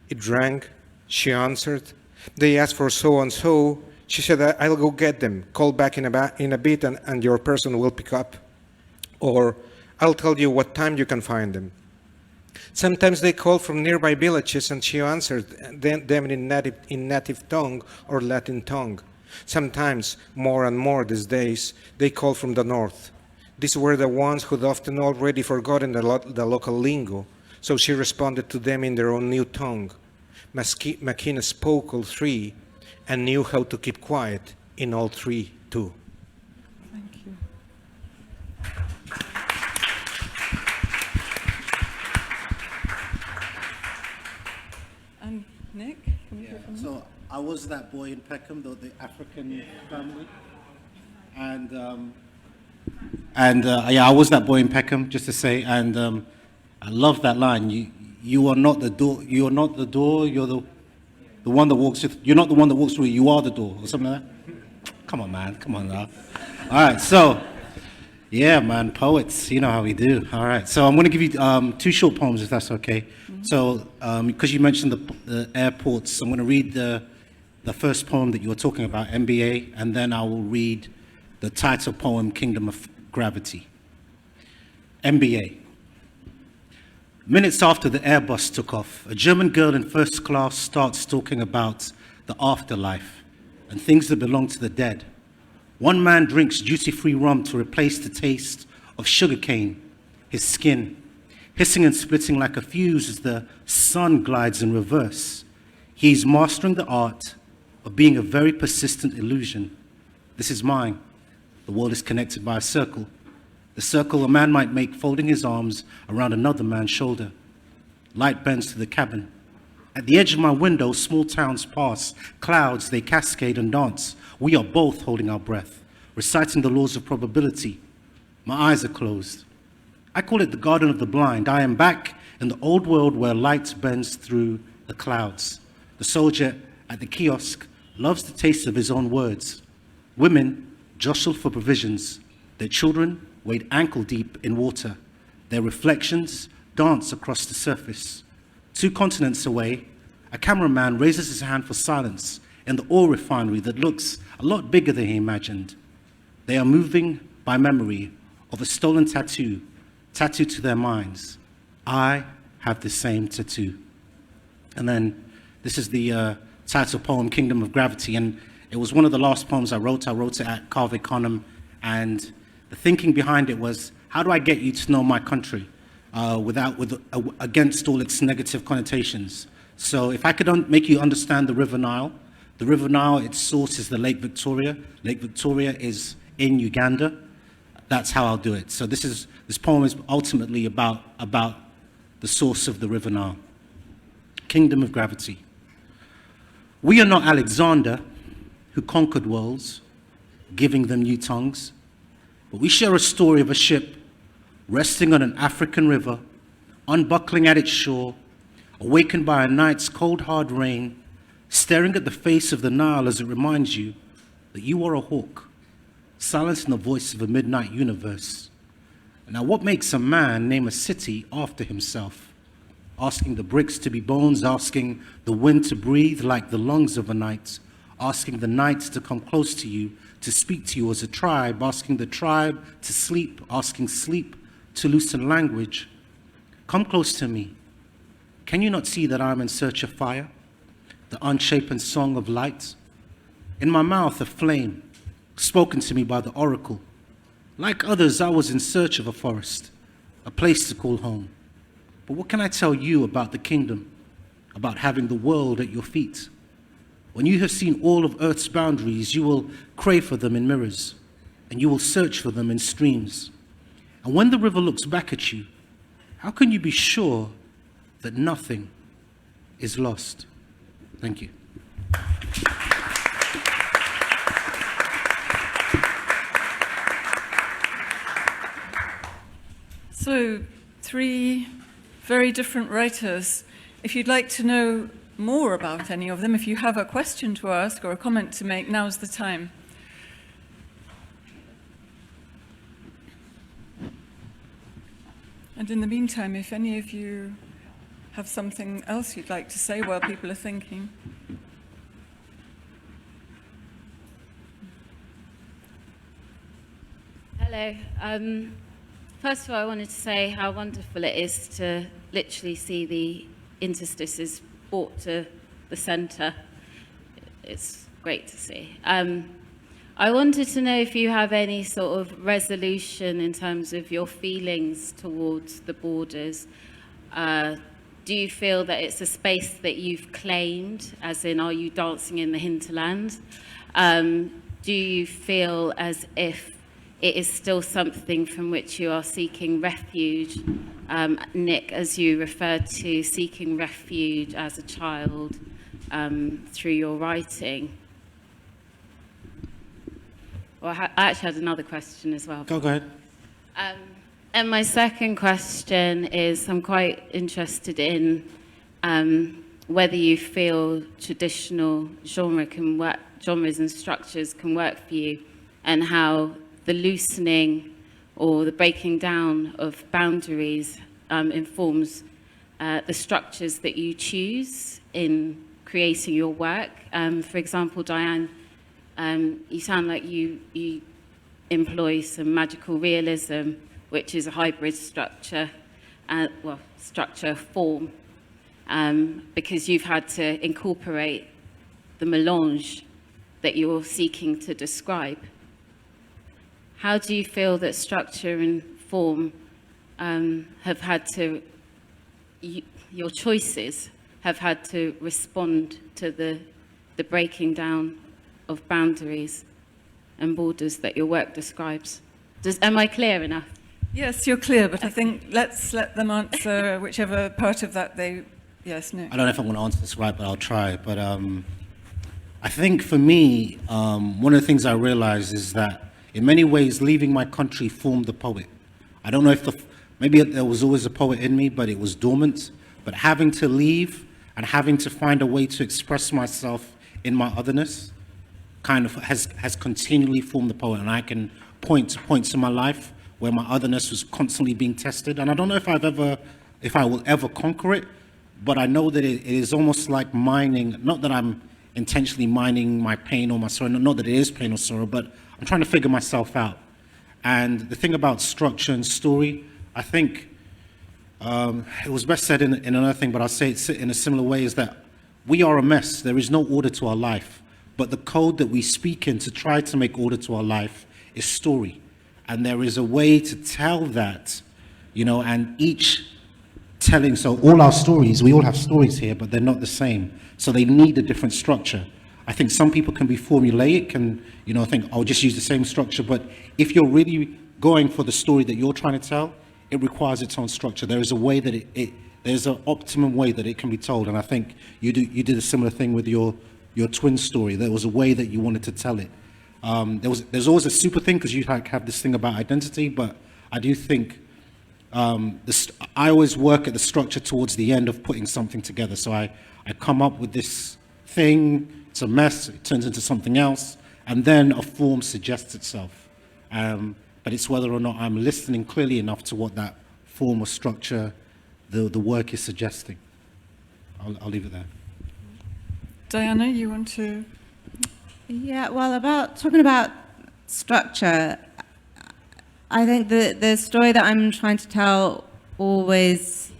It rang. She answered. They asked for so-and-so. She said, I'll go get them. Call back in a bit and your person will pick up. Or, I'll tell you what time you can find them. Sometimes they called from nearby villages and she answered them in native tongue or Latin tongue. Sometimes, more and more these days, they called from the north. These were the ones who'd often already forgotten the local lingo, so she responded to them in their own new tongue. Makina spoke all three and knew how to keep quiet in all three, too. Thank you. And Nick, can we hear from you? So I was that boy in Peckham, the African family. And I was that boy in Peckham, just to say, and I love that line. You are not the door. You are not the door. You're the one that walks. You're not the one that walks through. You are the door, or something like that. Come on, man. Come on now. All right. So, yeah, man. Poets. You know how we do. All right. So I'm going to give you 2 short poems, if that's okay. Mm-hmm. So, because you mentioned the airports, I'm going to read the first poem that you were talking about, MBA, and then I will read the title poem, Kingdom of Gravity. MBA. Minutes after the Airbus took off, a German girl in first class starts talking about the afterlife, and things that belong to the dead. One man drinks duty-free rum to replace the taste of sugarcane, his skin, hissing and splitting like a fuse as the sun glides in reverse. He's mastering the art of being a very persistent illusion. This is mine. The world is connected by a circle. The circle a man might make folding his arms around another man's shoulder. Light bends to the cabin. At the edge of my window, small towns pass. Clouds, they cascade and dance. We are both holding our breath, reciting the laws of probability. My eyes are closed. I call it the garden of the blind. I am back in the old world where light bends through the clouds. The soldier at the kiosk loves the taste of his own words. Women jostle for provisions. Their children wade ankle deep in water. Their reflections dance across the surface. 2 continents away, a cameraman raises his hand for silence in the oil refinery that looks a lot bigger than he imagined. They are moving by memory of a stolen tattoo, tattooed to their minds. I have the same tattoo. And then this is the title poem, Kingdom of Gravity, and it was one of the last poems I wrote. I wrote it at Carve Econom, and the thinking behind it was, how do I get you to know my country against all its negative connotations? So if I could make you understand the River Nile, its source is the Lake Victoria. Lake Victoria is in Uganda. That's how I'll do it. So this poem is ultimately about the source of the River Nile. Kingdom of Gravity. We are not Alexander, who conquered worlds, giving them new tongues, but we share a story of a ship resting on an African river, unbuckling at its shore, awakened by a night's cold, hard rain, staring at the face of the Nile as it reminds you that you are a hawk, silencing the voice of a midnight universe. Now, what makes a man name a city after himself? Asking the bricks to be bones, asking the wind to breathe like the lungs of a night, asking the night to come close to you, to speak to you as a tribe, asking the tribe to sleep, asking sleep to loosen language. Come close to me. Can you not see that I am in search of fire? The unshapen song of light? In my mouth a flame, spoken to me by the oracle. Like others, I was in search of a forest, a place to call home. But what can I tell you about the kingdom, about having the world at your feet? When you have seen all of Earth's boundaries, you will crave for them in mirrors, and you will search for them in streams. And when the river looks back at you, how can you be sure that nothing is lost? Thank you. So, 3 very different writers. If you'd like to know more about any of them, if you have a question to ask or a comment to make, now's the time. And in the meantime, if any of you have something else you'd like to say while people are thinking. Hello. First of all, I wanted to say how wonderful it is to literally see the interstices brought to the centre. It's great to see. I wanted to know if you have any sort of resolution in terms of your feelings towards the borders. Do you feel that it's a space that you've claimed, as in, are you dancing in the hinterland? Do you feel as if it is still something from which you are seeking refuge? Nick, as you referred to seeking refuge as a child through your writing. Well, I actually had another question as well. Go ahead. And my second question is, I'm quite interested in whether you feel traditional genres and structures can work for you, and how the loosening or the breaking down of boundaries informs the structures that you choose in creating your work. For example, Diane, you sound like you employ some magical realism, which is a hybrid structure, structure form, because you've had to incorporate the melange that you're seeking to describe. How do you feel that structure and form have had to, your choices have had to respond to the breaking down of boundaries and borders that your work describes? Am I clear enough? Yes, you're clear, but I think let's let them answer whichever part of that they, yes, no. I don't know if I'm going to answer this right, but I'll try. But I think for me, one of the things I realized is that in many ways, leaving my country formed the poet. I don't know if maybe there was always a poet in me, but it was dormant. But having to leave and having to find a way to express myself in my otherness kind of has continually formed the poet. And I can point to points in my life where my otherness was constantly being tested. And I don't know if I will ever conquer it, but I know that it is almost like mining, not that I'm intentionally mining my pain or my sorrow, not that it is pain or sorrow, but I'm trying to figure myself out. And the thing about structure and story, I think it was best said in another thing, but I'll say it in a similar way, is that we are a mess. There is no order to our life. But the code that we speak in to try to make order to our life is story. And there is a way to tell that, and each telling, so all our stories, we all have stories here, but they're not the same. So they need a different structure. I think some people can be formulaic and, think, I'll just use the same structure. But if you're really going for the story that you're trying to tell, it requires its own structure. There is a way that there's an optimum way that it can be told. And I think you did a similar thing with your twin story. There was a way that you wanted to tell it. There's always a super thing because you have this thing about identity, but I do think I always work at the structure towards the end of putting something together. So I come up with this thing, it's a mess, it turns into something else, and then a form suggests itself. But it's whether or not I'm listening clearly enough to what that form or structure the work is suggesting. I'll leave it there. Diana, you want to? Yeah, well, talking about structure, I think the story that I'm trying to tell always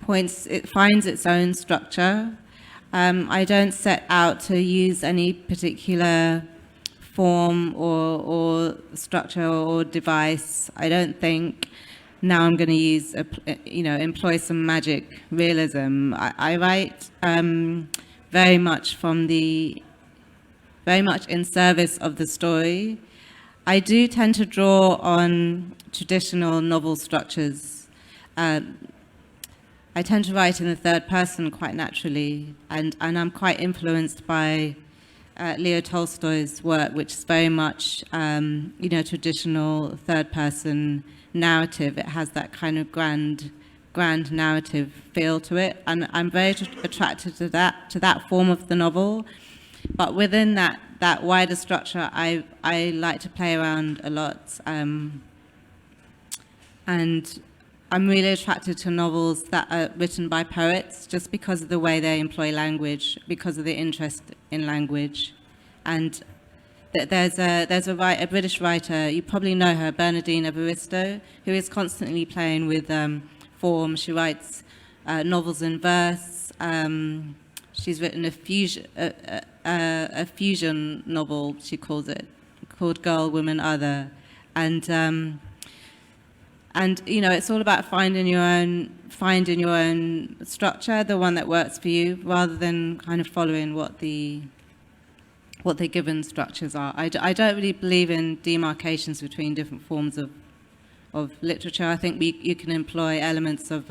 finds its own structure. I don't set out to use any particular form or structure or device. I don't think now I'm going to use, employ some magic realism. I write very much in service of the story. I do tend to draw on traditional novel structures. I tend to write in the third person quite naturally, and I'm quite influenced by Leo Tolstoy's work, which is very much, traditional third person narrative. It has that kind of grand narrative feel to it, and I'm very attracted to that form of the novel. But within that wider structure, I like to play around a lot, and I'm really attracted to novels that are written by poets just because of the way they employ language, because of the interest in language. And there's a British writer, you probably know her, Bernardine Evaristo, who is constantly playing with form. She writes novels in verse. She's written a fusion novel, she calls it, called Girl, Woman, Other. And it's all about finding your own structure, the one that works for you, rather than kind of following what the given structures are. I don't really believe in demarcations between different forms of literature. I think you can employ elements of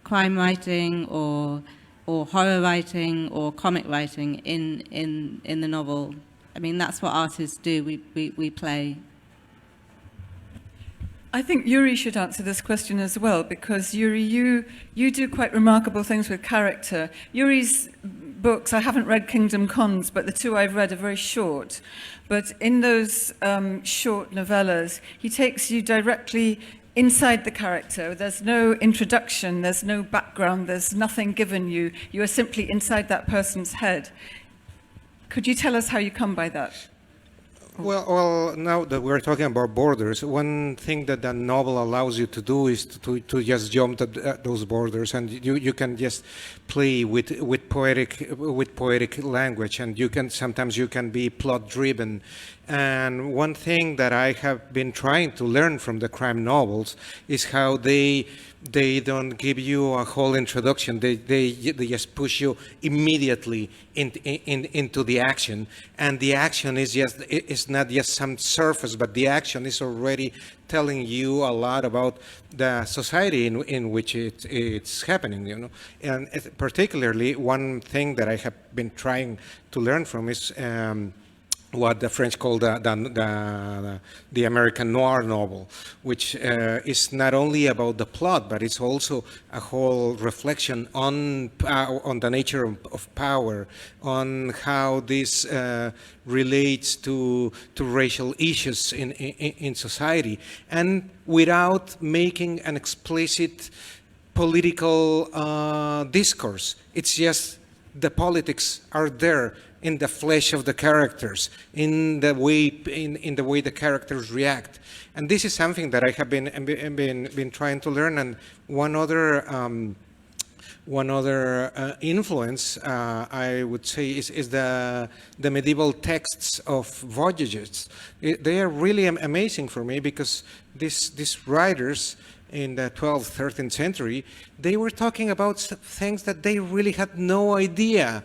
crime writing or horror writing or comic writing in the novel. I mean, that's what artists do. We play. I think Yuri should answer this question as well, because Yuri, you do quite remarkable things with character. Yuri's books, I haven't read Kingdom Cons, but the two I've read are very short. But in those short novellas, he takes you directly inside the character. There's no introduction, there's no background, there's nothing given you. You are simply inside that person's head. Could you tell us how you come by that? Well, now that we're talking about borders, one thing that the novel allows you to do is to just jump those borders, and you can just play with poetic language, and sometimes you can be plot driven. And one thing that I have been trying to learn from the crime novels is how they don't give you a whole introduction. They just push you immediately into the action, and the action is it's not just some surface, but the action is already telling you a lot about the society in which it's happening, you know. And particularly one thing that I have been trying to learn from is what the French call the American noir novel, which is not only about the plot, but it's also a whole reflection on the nature of power, on how this relates to racial issues in society, and without making an explicit political discourse. It's just the politics are there in the flesh of the characters, in the way the characters react, and this is something that I have been trying to learn. And one other influence I would say is the medieval texts of voyages. They are really amazing for me, because these writers in the 12th, 13th century, they were talking about things that they really had no idea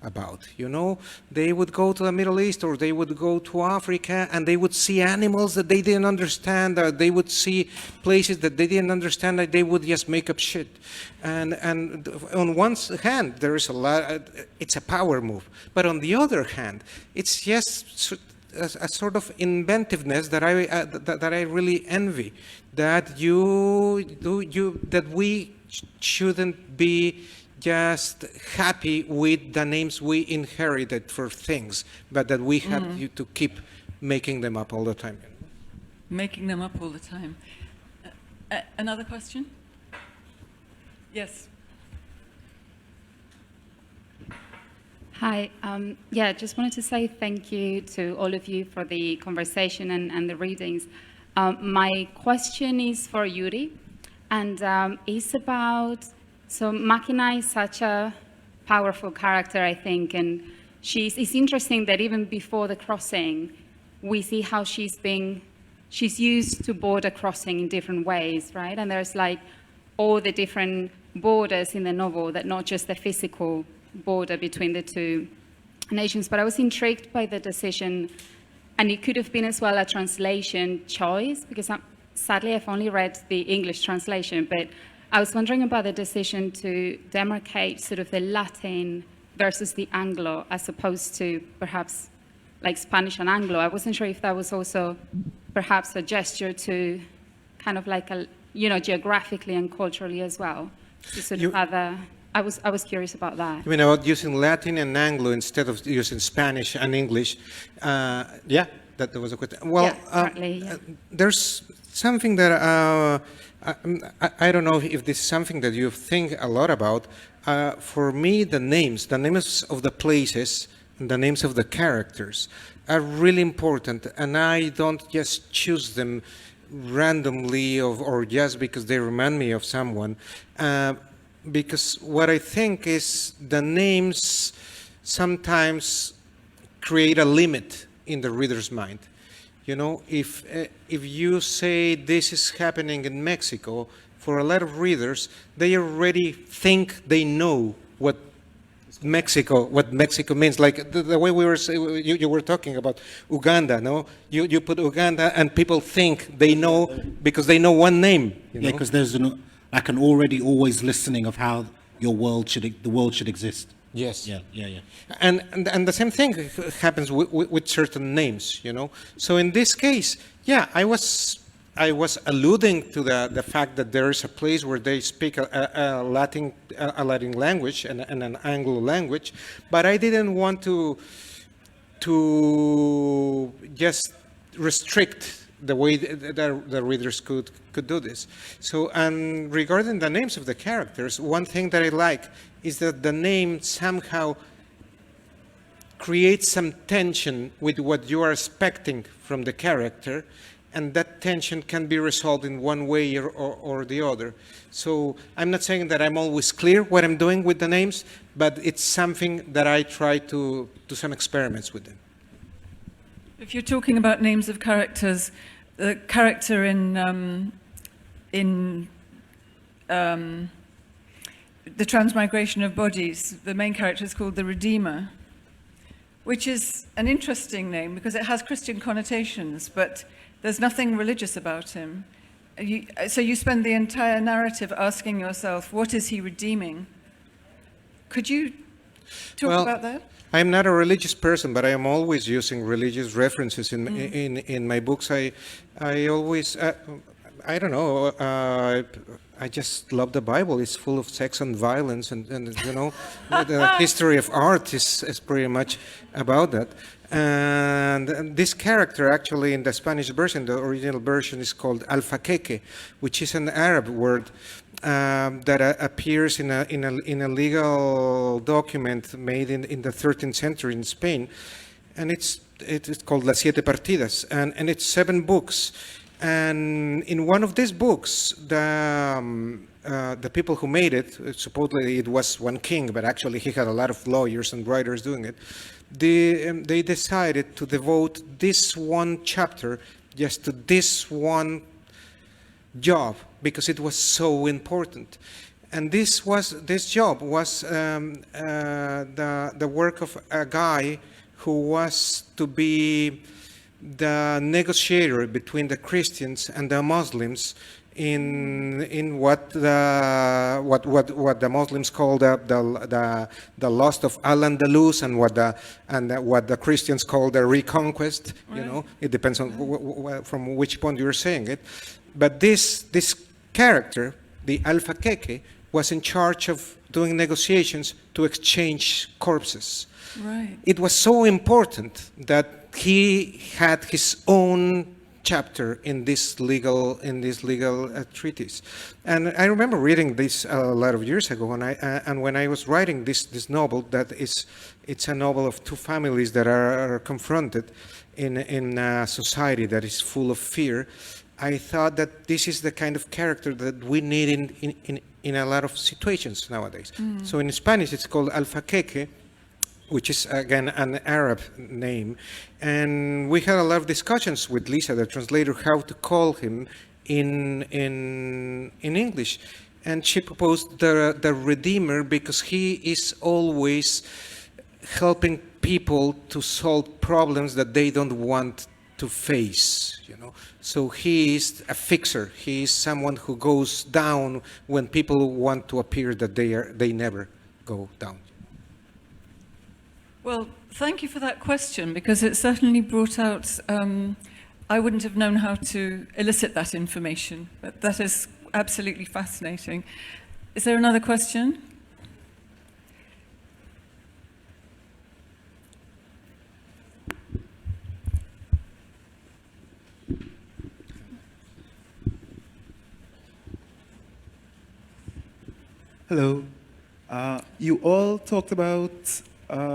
about, you know. They would go to the Middle East, or they would go to Africa, and they would see animals that they didn't understand, or they would see places that they didn't understand, that they would just make up shit. And on one hand, there is a lot, it's a power move, but on the other hand, it's just a sort of inventiveness that I really envy, that that we shouldn't be just happy with the names we inherited for things, but that we have to keep making them up all the time. Making them up all the time. Another question? Yes. Hi. Yeah, just wanted to say thank you to all of you for the conversation and the readings. My question is for Yuri, and it's about, so Makina is such a powerful character, I think, and it's interesting that even before the crossing, we see how she's used to border crossing in different ways, right? And there's like all the different borders in the novel, that not just the physical border between the two nations. But I was intrigued by the decision, and it could have been as well a translation choice, because sadly I've only read the English translation, but I was wondering about the decision to demarcate sort of the Latin versus the Anglo, as opposed to perhaps like Spanish and Anglo. I wasn't sure if that was also perhaps a gesture to kind of like geographically and culturally as well, to sort of have I was curious about that. You mean about using Latin and Anglo instead of using Spanish and English? Yeah, that was a question. Well, yeah. There's something that I don't know if this is something that you think a lot about. For me, the names of the places and the names of the characters are really important, and I don't just choose them randomly or just because they remind me of someone. Because what I think is the names sometimes create a limit in the reader's mind. You know, if you say this is happening in Mexico, for a lot of readers, they already think they know what Mexico means. Like the way you were talking about Uganda, no? You put Uganda and people think they know because they know one name. You know? Because there's an already always listening of how the world should exist. Yes. Yeah. And the same thing happens with certain names, you know. So in this case, yeah, I was alluding to the fact that there is a place where they speak a Latin language and an Anglo language, but I didn't want to just restrict the way the readers could do this. So, and regarding the names of the characters, one thing that I like is that the name somehow create some tension with what you are expecting from the character, and that tension can be resolved in one way or the other. So I'm not saying that I'm always clear what I'm doing with the names, but it's something that I try to do some experiments with them. If you're talking about names of characters, the character in the Transmigration of Bodies, the main character is called the Redeemer, which is an interesting name because it has Christian connotations, but there's nothing religious about him. So you spend the entire narrative asking yourself, what is he redeeming? Could you talk about that? I'm not a religious person, but I am always using religious references in my books. I always, I don't know, I just love the Bible. It's full of sex and violence, and you know, the history of art is pretty much about that. And this character, actually, in the Spanish version, the original version, is called alfaqueque, which is an Arab word that appears in a legal document made in the 13th century in Spain, and it's called Las Siete Partidas, and it's 7 books. And in one of these books, the people who made it, supposedly it was one king, but actually he had a lot of lawyers and writers doing it. They decided to devote this one chapter just to this one job because it was so important. And this job was the work of a guy who was to be the negotiator between the Christians and the Muslims in what the Muslims call the lost of Al-Andalus, and what the Christians call the reconquest. Right. You know, it depends on from which point you're saying it. But this character, the alfaqueque, was in charge of doing negotiations to exchange corpses. Right. It was so important that he had his own chapter in this legal treatise. And I remember reading this a lot of years ago, and when I was writing this novel, it's a novel of 2 families that are confronted in a society that is full of fear. I thought that this is the kind of character that we need in a lot of situations nowadays. So in Spanish it's called alfaqueque, which is, again, an Arab name. And we had a lot of discussions with Lisa, the translator, how to call him in English. And she proposed the Redeemer because he is always helping people to solve problems that they don't want to face, you know. So he is a fixer. He is someone who goes down when people want to appear that they never go down. Well, thank you for that question, because it certainly brought out, I wouldn't have known how to elicit that information, but that is absolutely fascinating. Is there another question? Hello. You all talked about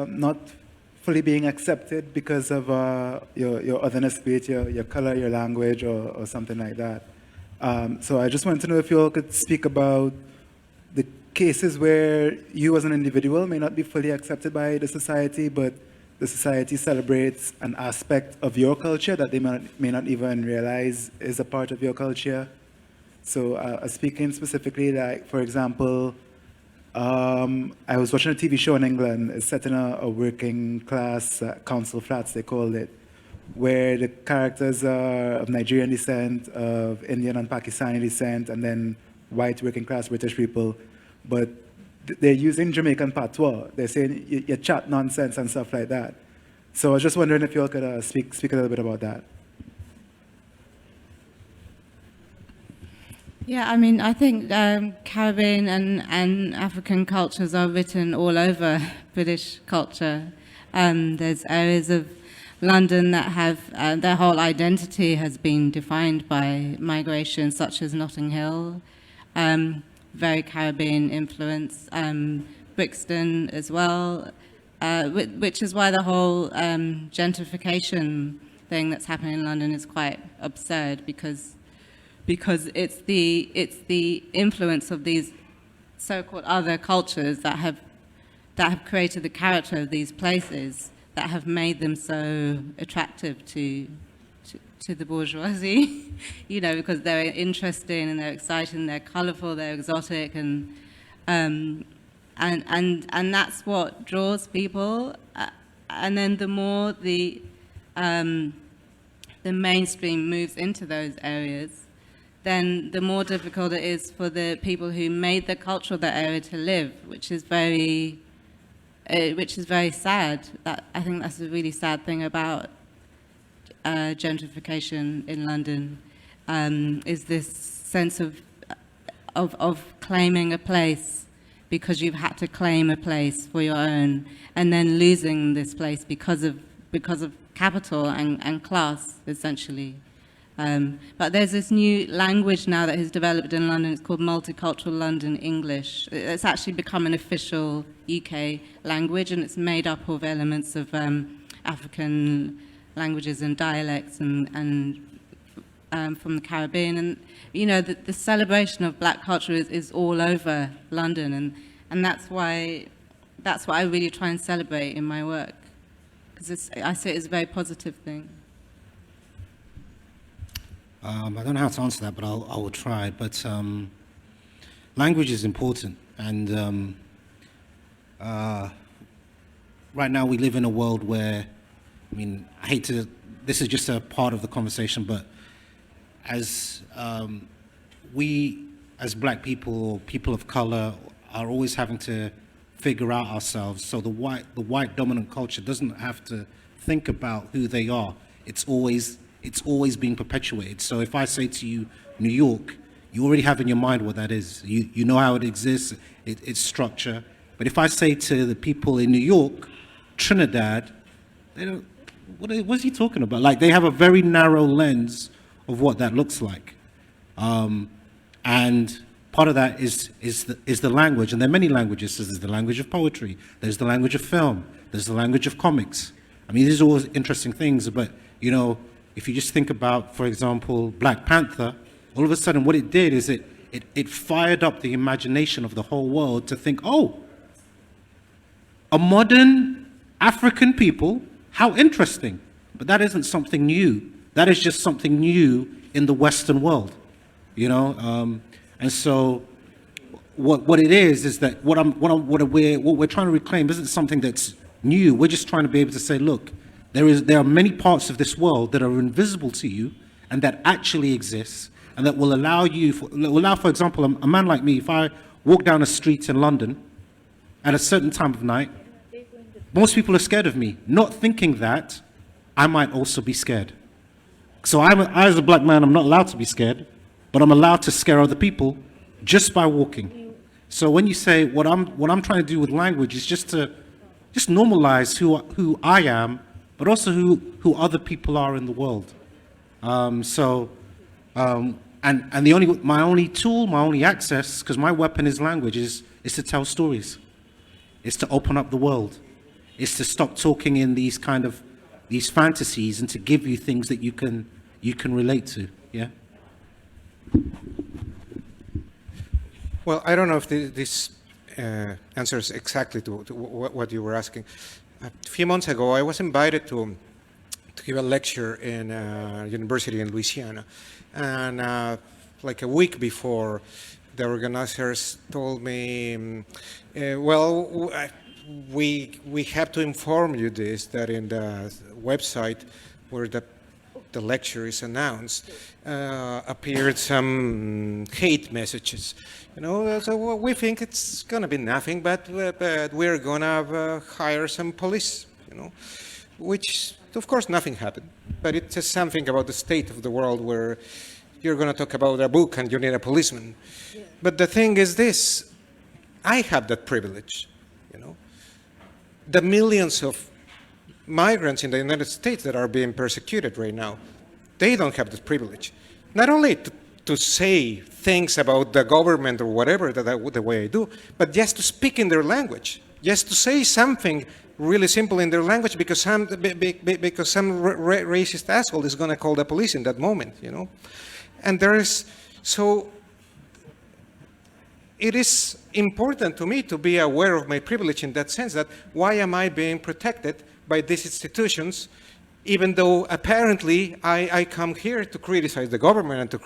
not fully being accepted because of your otherness, be it your color, your language, or something like that. So I just wanted to know if you all could speak about the cases where you as an individual may not be fully accepted by the society, but the society celebrates an aspect of your culture that they may not even realize is a part of your culture. So speaking specifically, like, for example, I was watching a TV show in England. It's set in a working class council flats, they called it, where the characters are of Nigerian descent, of Indian and Pakistani descent, and then white working class British people. But they're using Jamaican patois. They're saying you chat nonsense and stuff like that. So I was just wondering if you all could speak a little bit about that. Yeah, I mean, I think Caribbean and African cultures are written all over British culture. There's areas of London that have, their whole identity has been defined by migration, such as Notting Hill, very Caribbean influence, Brixton as well, which is why the whole gentrification thing that's happening in London is quite absurd, because it's the influence of these so-called other cultures that have created the character of these places, that have made them so attractive to the bourgeoisie, you know, because they're interesting and they're exciting, they're colourful, they're exotic, and that's what draws people. And then the more the mainstream moves into those areas, then the more difficult it is for the people who made the culture of that area to live, which is very sad. I think that's a really sad thing about gentrification in London, is this sense of claiming a place because you've had to claim a place for your own, and then losing this place because of capital and class, essentially. But there's this new language now that has developed in London. It's called Multicultural London English. It's actually become an official UK language, and it's made up of elements of African languages and dialects and from the Caribbean. And, you know, the celebration of black culture is all over London, and that's what I really try and celebrate in my work, because I see it as a very positive thing. I don't know how to answer that, but I will try. But language is important, and right now we live in a world where, I mean, I hate to, this is just a part of the conversation, but as we, as black people or people of color, are always having to figure out ourselves. So the white dominant culture doesn't have to think about who they are. It's always being perpetuated. So if I say to you, New York, you already have in your mind what that is. You know how it exists, its structure. But if I say to the people in New York, Trinidad, they don't, what's he talking about? Like, they have a very narrow lens of what that looks like. And part of that is the language, and there are many languages. So there's the language of poetry, there's the language of film, there's the language of comics. I mean, these are all interesting things, but, you know, if you just think about, for example, Black Panther, all of a sudden what it did is it fired up the imagination of the whole world to think, oh, a modern African people, how interesting. But that isn't something new. That is just something new in the Western world, you know? And so what it is that what we're trying to reclaim isn't something that's new. We're just trying to be able to say, look, there are many parts of this world that are invisible to you and that actually exist, and that will allow you, for example, a man like me, if I walk down a street in London at a certain time of night, most people are scared of me, not thinking that I might also be scared. So I, as a black man, I'm not allowed to be scared, but I'm allowed to scare other people just by walking. So when you say what I'm trying to do with language is just normalize who I am, but also who other people are in the world. And my only tool, my only access, because my weapon is language, is to tell stories. It's to open up the world. It's to stop talking in these fantasies and to give you things that you can relate to. Yeah. Well, I don't know if this answers exactly to what you were asking. A few months ago, I was invited to give a lecture in a university in Louisiana, and like a week before, the organizers told me, well, we have to inform you that in the website where the lecture is announced appeared some hate messages. You know, so we think it's going to be nothing, but we're going to hire some police, you know, which, of course, nothing happened. But it says something about the state of the world where you're going to talk about a book and you need a policeman. Yeah. But the thing is this, I have that privilege, you know. The millions of migrants in the United States that are being persecuted right now, they don't have this privilege. Not only to say things about the government or whatever the way I do, but just to speak in their language, just to say something really simple in their language because some racist asshole is going to call the police in that moment, you know. And so it is important to me to be aware of my privilege in that sense, that why am I being protected by these institutions, even though apparently I come here to criticize the government and to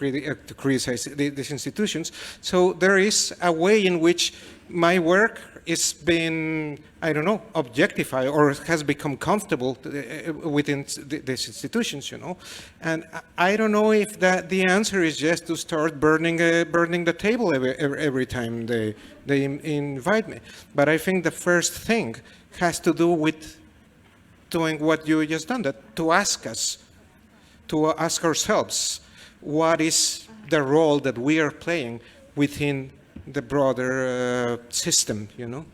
criticize these institutions. So there is a way in which my work is being, I don't know, objectified or has become comfortable within these institutions, you know. And I don't know if the answer is just to start burning the table every time they invite me. But I think the first thing has to do with doing what you just done, that to ask ourselves, what is the role that we are playing within the broader system, you know?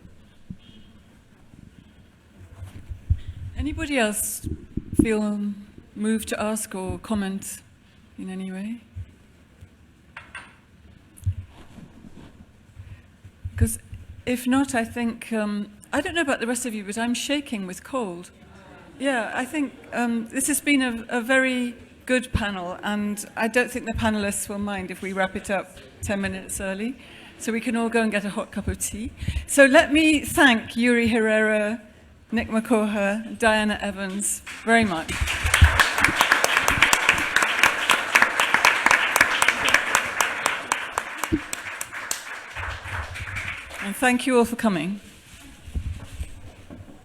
Anybody else feel moved to ask or comment in any way? Because if not, I think, I don't know about the rest of you, but I'm shaking with cold. Yeah, I think this has been a very good panel, and I don't think the panelists will mind if we wrap it up 10 minutes early, so we can all go and get a hot cup of tea. So let me thank Yuri Herrera, Nick Makoha, Diana Evans very much. And thank you all for coming.